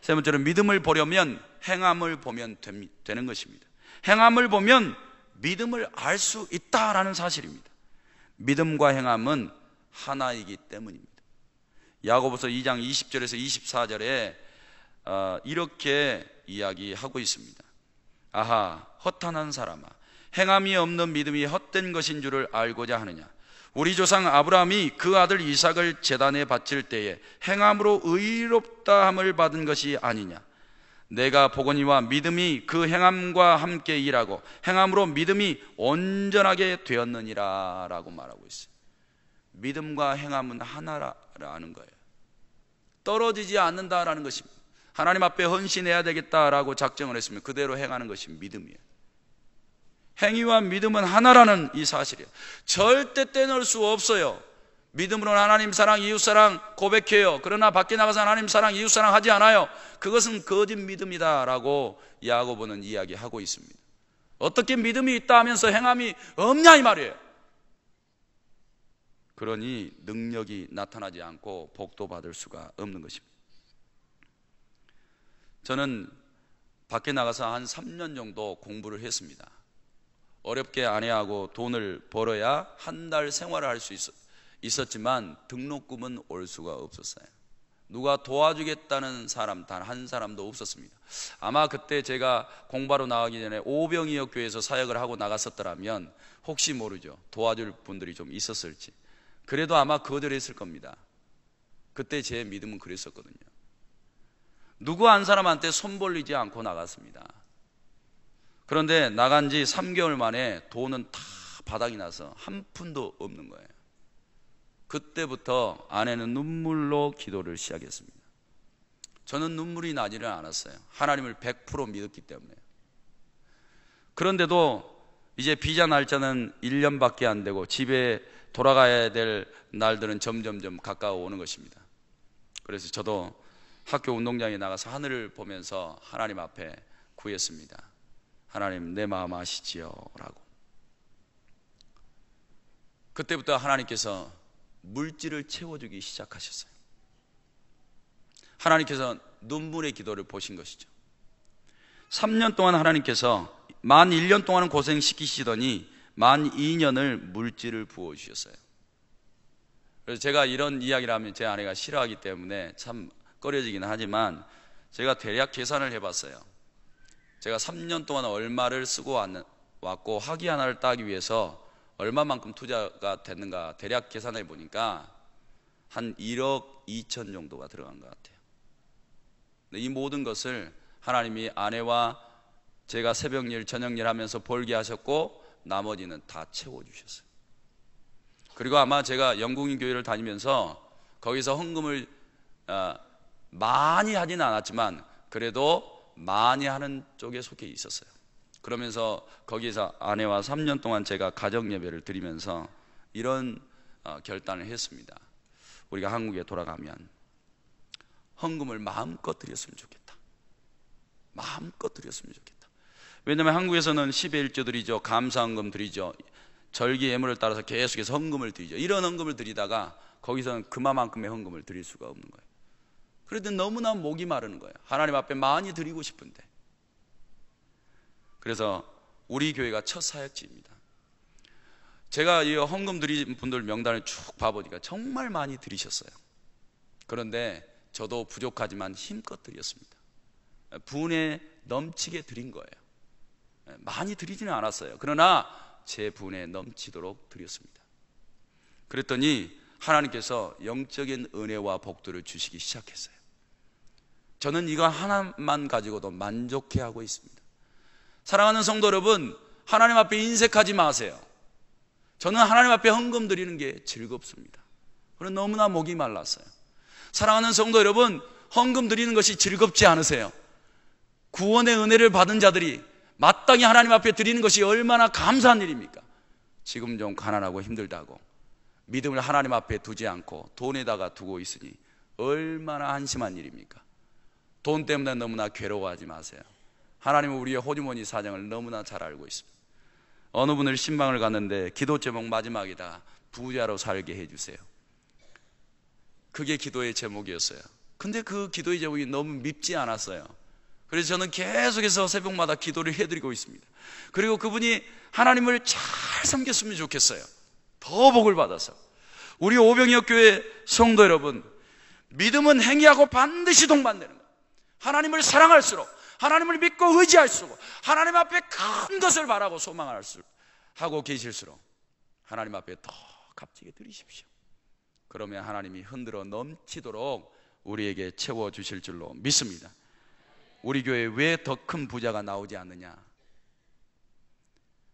세 번째로 믿음을 보려면 행함을 보면 되는 것입니다. 행함을 보면 믿음을 알 수 있다라는 사실입니다. 믿음과 행함은 하나이기 때문입니다. 야고보서 2장 20절에서 24절에 이렇게 이야기하고 있습니다. 아하, 허탄한 사람아, 행함이 없는 믿음이 헛된 것인 줄을 알고자 하느냐. 우리 조상 아브라함이 그 아들 이삭을 제단에 바칠 때에 행함으로 의롭다함을 받은 것이 아니냐. 내가 보거니와 믿음이 그 행함과 함께 일하고 행함으로 믿음이 온전하게 되었느니라 라고 말하고 있어요. 믿음과 행함은 하나라는 거예요. 떨어지지 않는다라는 것입니다. 하나님 앞에 헌신해야 되겠다라고 작정을 했으면 그대로 행하는 것이 믿음이에요. 행위와 믿음은 하나라는 이 사실이에요. 절대 떼놓을 수 없어요. 믿음으로는 하나님 사랑, 이웃 사랑 고백해요. 그러나 밖에 나가서 하나님 사랑, 이웃 사랑 하지 않아요. 그것은 거짓 믿음이다라고 야고보는 이야기하고 있습니다. 어떻게 믿음이 있다 하면서 행함이 없냐 이 말이에요. 그러니 능력이 나타나지 않고 복도 받을 수가 없는 것입니다. 저는 밖에 나가서 한 3년 정도 공부를 했습니다. 어렵게 아내하고 돈을 벌어야 한 달 생활을 할 수 있었지만 등록금은 올 수가 없었어요. 누가 도와주겠다는 사람 단 한 사람도 없었습니다. 아마 그때 제가 공부하러 나가기 전에 오병이어 교회에서 사역을 하고 나갔었더라면 혹시 모르죠. 도와줄 분들이 좀 있었을지. 그래도 아마 거절했을 겁니다. 그때 제 믿음은 그랬었거든요. 누구 한 사람한테 손 벌리지 않고 나갔습니다. 그런데 나간 지 3개월 만에 돈은 다 바닥이 나서 한 푼도 없는 거예요. 그때부터 아내는 눈물로 기도를 시작했습니다. 저는 눈물이 나지를 않았어요. 하나님을 100% 믿었기 때문에. 그런데도 이제 비자 날짜는 1년밖에 안 되고 집에 돌아가야 될 날들은 점점점 가까워 오는 것입니다. 그래서 저도 학교 운동장에 나가서 하늘을 보면서 하나님 앞에 구했습니다. 하나님, 내 마음 아시지요? 라고. 그때부터 하나님께서 물질을 채워주기 시작하셨어요. 하나님께서 눈물의 기도를 보신 것이죠. 3년 동안 하나님께서 만 1년 동안은 고생시키시더니 만 2년을 물질을 부어주셨어요. 그래서 제가 이런 이야기를 하면 제 아내가 싫어하기 때문에 참 꺼려지긴 하지만 제가 대략 계산을 해봤어요. 제가 3년 동안 얼마를 쓰고 왔고 학위 하나를 따기 위해서 얼마만큼 투자가 됐는가 대략 계산해 보니까 한 1억 2천 정도가 들어간 것 같아요. 이 모든 것을 하나님이 아내와 제가 새벽일 저녁일 하면서 벌게 하셨고 나머지는 다 채워주셨어요. 그리고 아마 제가 영국인 교회를 다니면서 거기서 헌금을 많이 하지는 않았지만 그래도 많이 하는 쪽에 속해 있었어요. 그러면서 거기서 아내와 3년 동안 제가 가정 예배를 드리면서 이런 결단을 했습니다. 우리가 한국에 돌아가면 헌금을 마음껏 드렸으면 좋겠다. 마음껏 드렸으면 좋겠다. 왜냐하면 한국에서는 10의 1조 드리죠. 감사헌금 드리죠. 절기 예물을 따라서 계속해서 헌금을 드리죠. 이런 헌금을 드리다가 거기서는 그만큼의 헌금을 드릴 수가 없는 거예요. 그래도 너무나 목이 마르는 거예요. 하나님 앞에 많이 드리고 싶은데. 그래서 우리 교회가 첫 사역지입니다. 제가 이 헌금 드린 분들 명단을 쭉 봐보니까 정말 많이 드리셨어요. 그런데 저도 부족하지만 힘껏 드렸습니다. 분에 넘치게 드린 거예요. 많이 드리지는 않았어요. 그러나 제 분에 넘치도록 드렸습니다. 그랬더니 하나님께서 영적인 은혜와 복들을 주시기 시작했어요. 저는 이거 하나만 가지고도 만족해하고 있습니다. 사랑하는 성도 여러분, 하나님 앞에 인색하지 마세요. 저는 하나님 앞에 헌금 드리는 게 즐겁습니다. 그래서 너무나 목이 말랐어요. 사랑하는 성도 여러분, 헌금 드리는 것이 즐겁지 않으세요? 구원의 은혜를 받은 자들이 마땅히 하나님 앞에 드리는 것이 얼마나 감사한 일입니까? 지금 좀 가난하고 힘들다고 믿음을 하나님 앞에 두지 않고 돈에다가 두고 있으니 얼마나 한심한 일입니까? 돈 때문에 너무나 괴로워하지 마세요. 하나님은 우리의 호주머니 사정을 너무나 잘 알고 있습니다. 어느 분을 신방을 갔는데 기도 제목 마지막에다 부자로 살게 해주세요. 그게 기도의 제목이었어요. 근데 그 기도의 제목이 너무 밉지 않았어요. 그래서 저는 계속해서 새벽마다 기도를 해드리고 있습니다. 그리고 그분이 하나님을 잘 섬겼으면 좋겠어요. 더 복을 받아서. 우리 오병이어 교회 성도 여러분, 믿음은 행위하고 반드시 동반되는 거예요. 하나님을 사랑할수록, 하나님을 믿고 의지할수록, 하나님 앞에 큰 것을 바라고 소망하고 계실수록 하나님 앞에 더 값지게 드리십시오. 그러면 하나님이 흔들어 넘치도록 우리에게 채워주실 줄로 믿습니다. 우리 교회에 왜 더 큰 부자가 나오지 않느냐?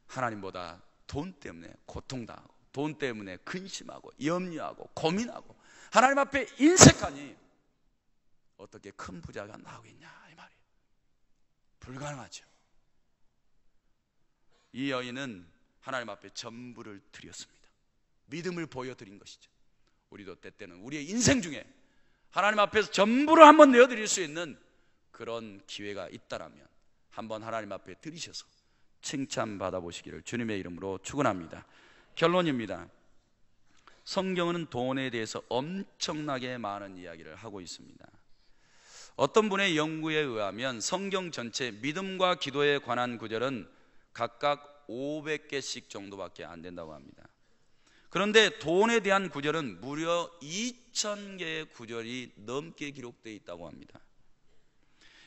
하나님보다 돈 때문에 고통당하고, 돈 때문에 근심하고 염려하고 고민하고 하나님 앞에 인색하니 어떻게 큰 부자가 나오겠냐 이 말이에요. 불가능하죠. 이 여인은 하나님 앞에 전부를 드렸습니다. 믿음을 보여드린 것이죠. 우리도 때때는 우리의 인생 중에 하나님 앞에서 전부를 한번 내어드릴 수 있는 그런 기회가 있다라면 한번 하나님 앞에 드리셔서 칭찬받아 보시기를 주님의 이름으로 축원합니다. 결론입니다. 성경은 돈에 대해서 엄청나게 많은 이야기를 하고 있습니다. 어떤 분의 연구에 의하면 성경 전체 믿음과 기도에 관한 구절은 각각 500개씩 정도밖에 안 된다고 합니다. 그런데 돈에 대한 구절은 무려 2000개의 구절이 넘게 기록되어 있다고 합니다.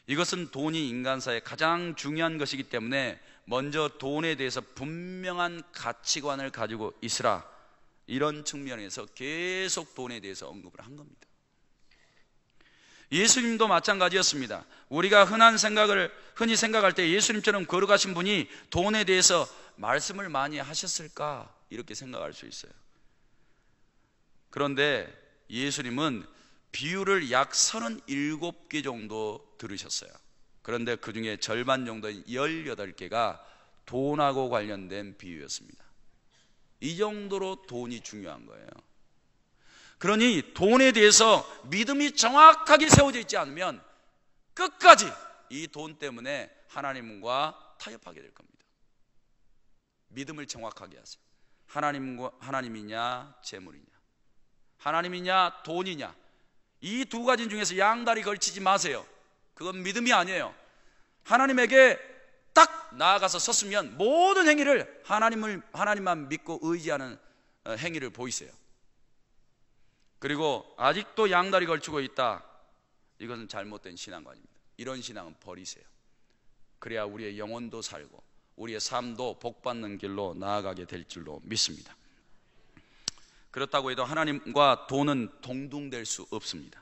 이것은 돈이 인간사에 가장 중요한 것이기 때문에 먼저 돈에 대해서 분명한 가치관을 가지고 있으라, 이런 측면에서 계속 돈에 대해서 언급을 한 겁니다. 예수님도 마찬가지였습니다. 우리가 흔히 생각할 때 예수님처럼 거룩하신 분이 돈에 대해서 말씀을 많이 하셨을까, 이렇게 생각할 수 있어요. 그런데 예수님은 비유를 약 37개 정도 들으셨어요. 그런데 그 중에 절반 정도인 18개가 돈하고 관련된 비유였습니다. 이 정도로 돈이 중요한 거예요. 그러니 돈에 대해서 믿음이 정확하게 세워져 있지 않으면 끝까지 이 돈 때문에 하나님과 타협하게 될 겁니다. 믿음을 정확하게 하세요. 하나님이냐 재물이냐, 하나님이냐 돈이냐, 이 두 가지 중에서 양다리 걸치지 마세요. 그건 믿음이 아니에요. 하나님에게 딱 나아가서 섰으면 모든 행위를 하나님만 믿고 의지하는 행위를 보이세요. 그리고 아직도 양다리 걸치고 있다, 이것은 잘못된 신앙관입니다. 이런 신앙은 버리세요. 그래야 우리의 영혼도 살고 우리의 삶도 복받는 길로 나아가게 될 줄로 믿습니다. 그렇다고 해도 하나님과 돈은 동등될 수 없습니다.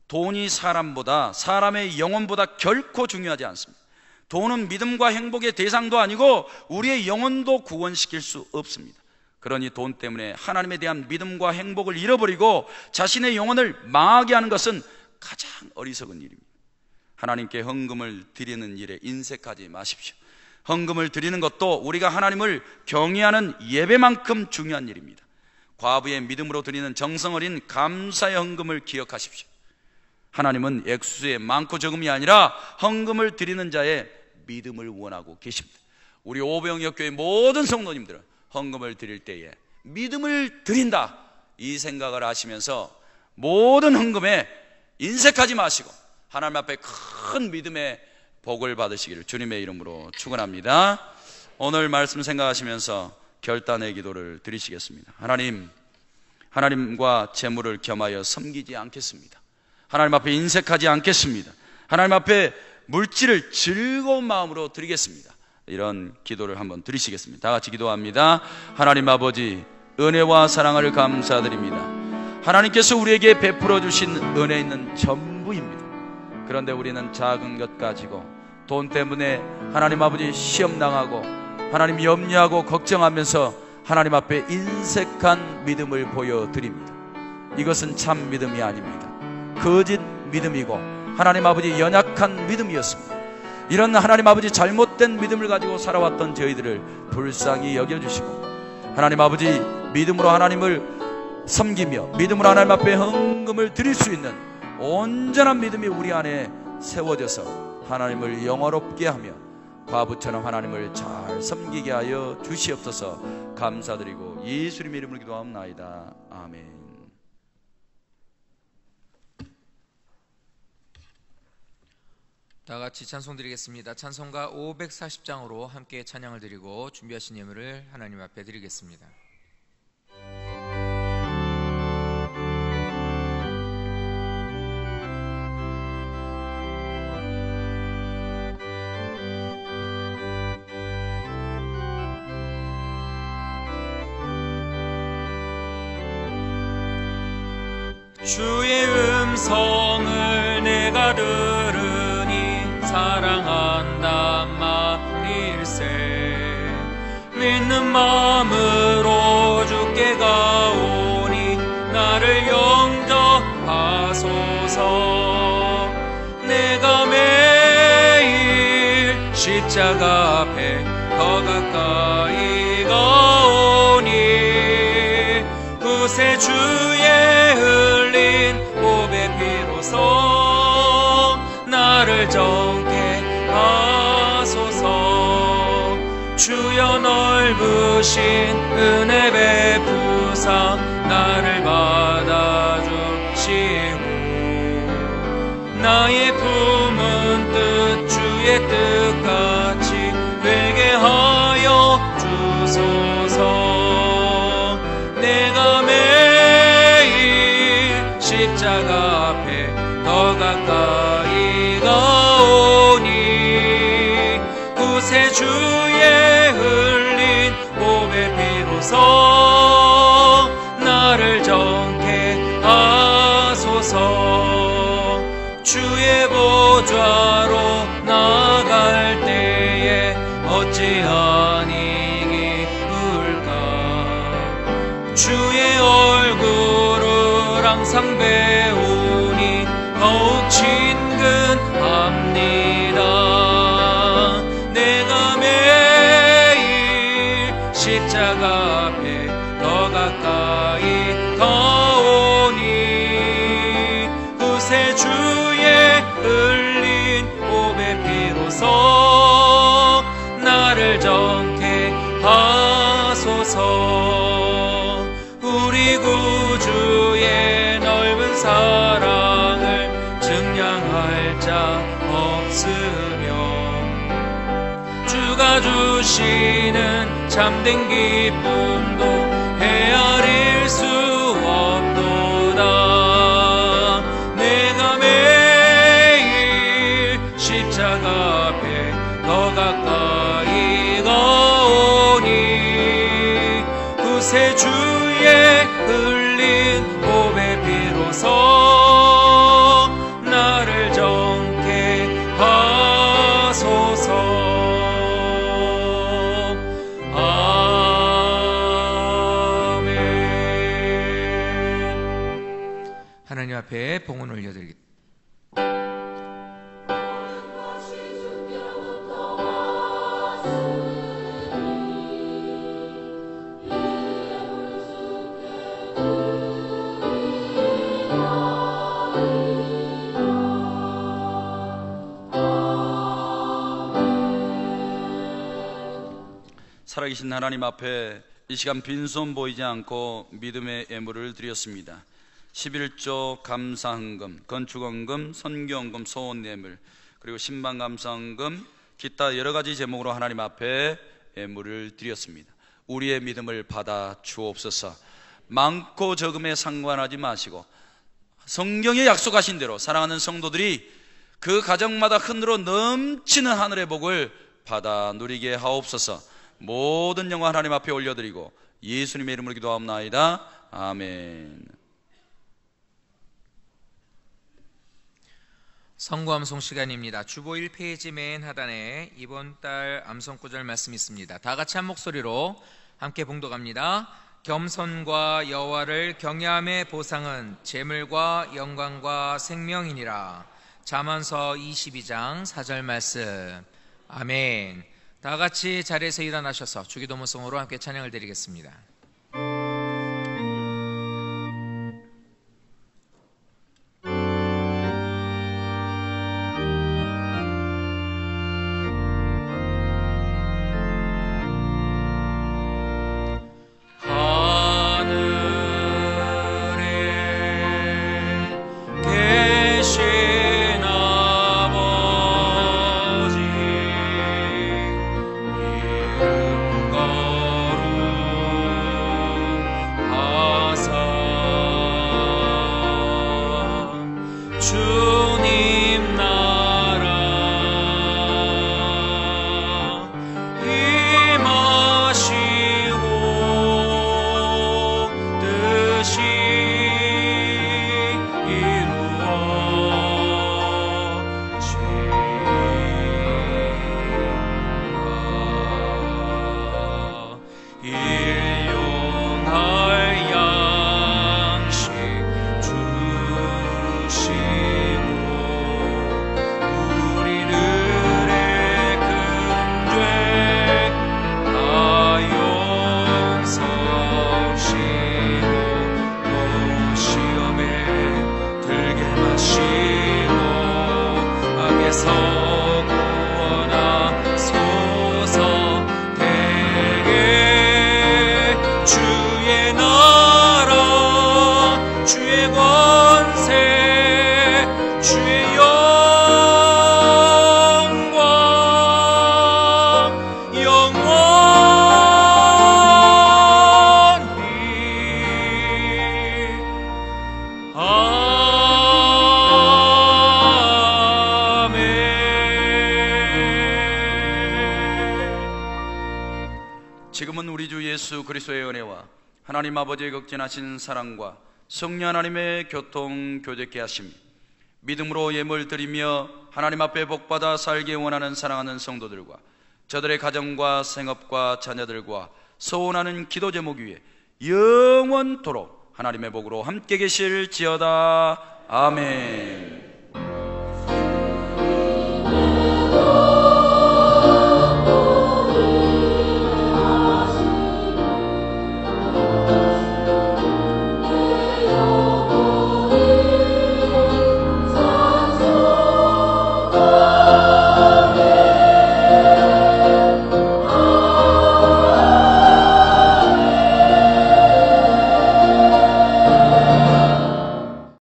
돈이 사람의 영혼보다 결코 중요하지 않습니다. 돈은 믿음과 행복의 대상도 아니고 우리의 영혼도 구원시킬 수 없습니다. 그러니 돈 때문에 하나님에 대한 믿음과 행복을 잃어버리고 자신의 영혼을 망하게 하는 것은 가장 어리석은 일입니다. 하나님께 헌금을 드리는 일에 인색하지 마십시오. 헌금을 드리는 것도 우리가 하나님을 경외하는 예배만큼 중요한 일입니다. 과부의 믿음으로 드리는 정성 어린 감사의 헌금을 기억하십시오. 하나님은 액수의 많고 적음이 아니라 헌금을 드리는 자의 믿음을 원하고 계십니다. 우리 오병역교회 모든 성도님들은 헌금을 드릴 때에 믿음을 드린다, 이 생각을 하시면서 모든 헌금에 인색하지 마시고 하나님 앞에 큰 믿음의 복을 받으시기를 주님의 이름으로 축원합니다. 오늘 말씀 생각하시면서 결단의 기도를 드리시겠습니다. 하나님과 재물을 겸하여 섬기지 않겠습니다. 하나님 앞에 인색하지 않겠습니다. 하나님 앞에 물질을 즐거운 마음으로 드리겠습니다. 이런 기도를 한번 드리시겠습니다. 다 같이 기도합니다. 하나님 아버지, 은혜와 사랑을 감사드립니다. 하나님께서 우리에게 베풀어 주신 은혜 있는 전부입니다. 그런데 우리는 작은 것 가지고 돈 때문에 하나님 아버지 시험 당하고 하나님 염려하고 걱정하면서 하나님 앞에 인색한 믿음을 보여드립니다. 이것은 참 믿음이 아닙니다. 거짓 믿음이고 하나님 아버지 연약한 믿음이었습니다. 이런 하나님 아버지 잘못된 믿음을 가지고 살아왔던 저희들을 불쌍히 여겨주시고 하나님 아버지 믿음으로 하나님을 섬기며 믿음으로 하나님 앞에 헌금을 드릴 수 있는 온전한 믿음이 우리 안에 세워져서 하나님을 영화롭게 하며 과부처럼 하나님을 잘 섬기게 하여 주시옵소서. 감사드리고 예수님의 이름으로 기도하옵나이다. 아멘. 다 같이 찬송 드리겠습니다. 찬송가 540장으로 함께 찬양을 드리고 준비하신 예물을 하나님 앞에 드리겠습니다. 주의 음성을 내가 들으니 사랑한다 말일세. 믿는 마음으로 주께 가오니 나를 영접하소서. 내가 매일 십자가 앞에 더 가까이 가오니 구세주의 흘린 보배 피로써 나를 정케 하소서. 주여 넓으신 은혜 베푸사 나를 받아주시고 나의 품은 뜻 주의 뜻같이 되게 하여 주소서. 내 구세주의 흘린 보배 피로써 나를 정케 하소서. 주의 보좌로 나갈 때에 어찌하니 기쁠까. 주의 얼굴을 항상 배우니 더욱 친근합니다. 내가 매일 십자가 앞에 더 가까이 가오니 구세주의 흘린 보배 피로써 나를 정케 하소서. 우리 구주의 넓은 사랑을 증량할 자 없으며 주가 주시는 참된 기쁨도 헤아릴 수 없도다. 내가 매일 십자가 앞에 더 가까이 가오니 구세주의 흘린 보배 피로써 나를 정케 하소서. 아멘. 하나님 앞에 봉헌 올려드리겠습니다. 살아계신 하나님 앞에 이 시간 빈손 보이지 않고 믿음의 예물을 드렸습니다. 11조 감사헌금, 건축헌금, 선교헌금, 소원예물, 그리고 신방감사헌금, 기타 여러 가지 제목으로 하나님 앞에 예물을 드렸습니다. 우리의 믿음을 받아 주옵소서. 많고 적음에 상관하지 마시고 성경에 약속하신 대로 사랑하는 성도들이 그 가정마다 흔들어 넘치는 하늘의 복을 받아 누리게 하옵소서. 모든 영광 하나님 앞에 올려드리고 예수님의 이름으로 기도하옵나이다. 아멘. 선고 암송 시간입니다. 주보 1페이지 맨 하단에 이번 달 암송 구절 말씀이 있습니다. 다 같이 한 목소리로 함께 봉독합니다. 겸손과 여호와를 경외함의 보상은 재물과 영광과 생명이니라. 잠언서 22장 4절 말씀. 아멘. 다 같이 자리에서 일어나셔서 주기도문성으로 함께 찬양을 드리겠습니다. 이름 거룩 지금은 우리 주 예수 그리스도의 은혜와 하나님 아버지의 극진하신 사랑과 성령 하나님의 교통 교제케 하심이 믿음으로 예물 드리며 하나님 앞에 복받아 살기 원하는 사랑하는 성도들과 저들의 가정과 생업과 자녀들과 소원하는 기도 제목 위에 영원토록 하나님의 복으로 함께 계실지어다. 아멘.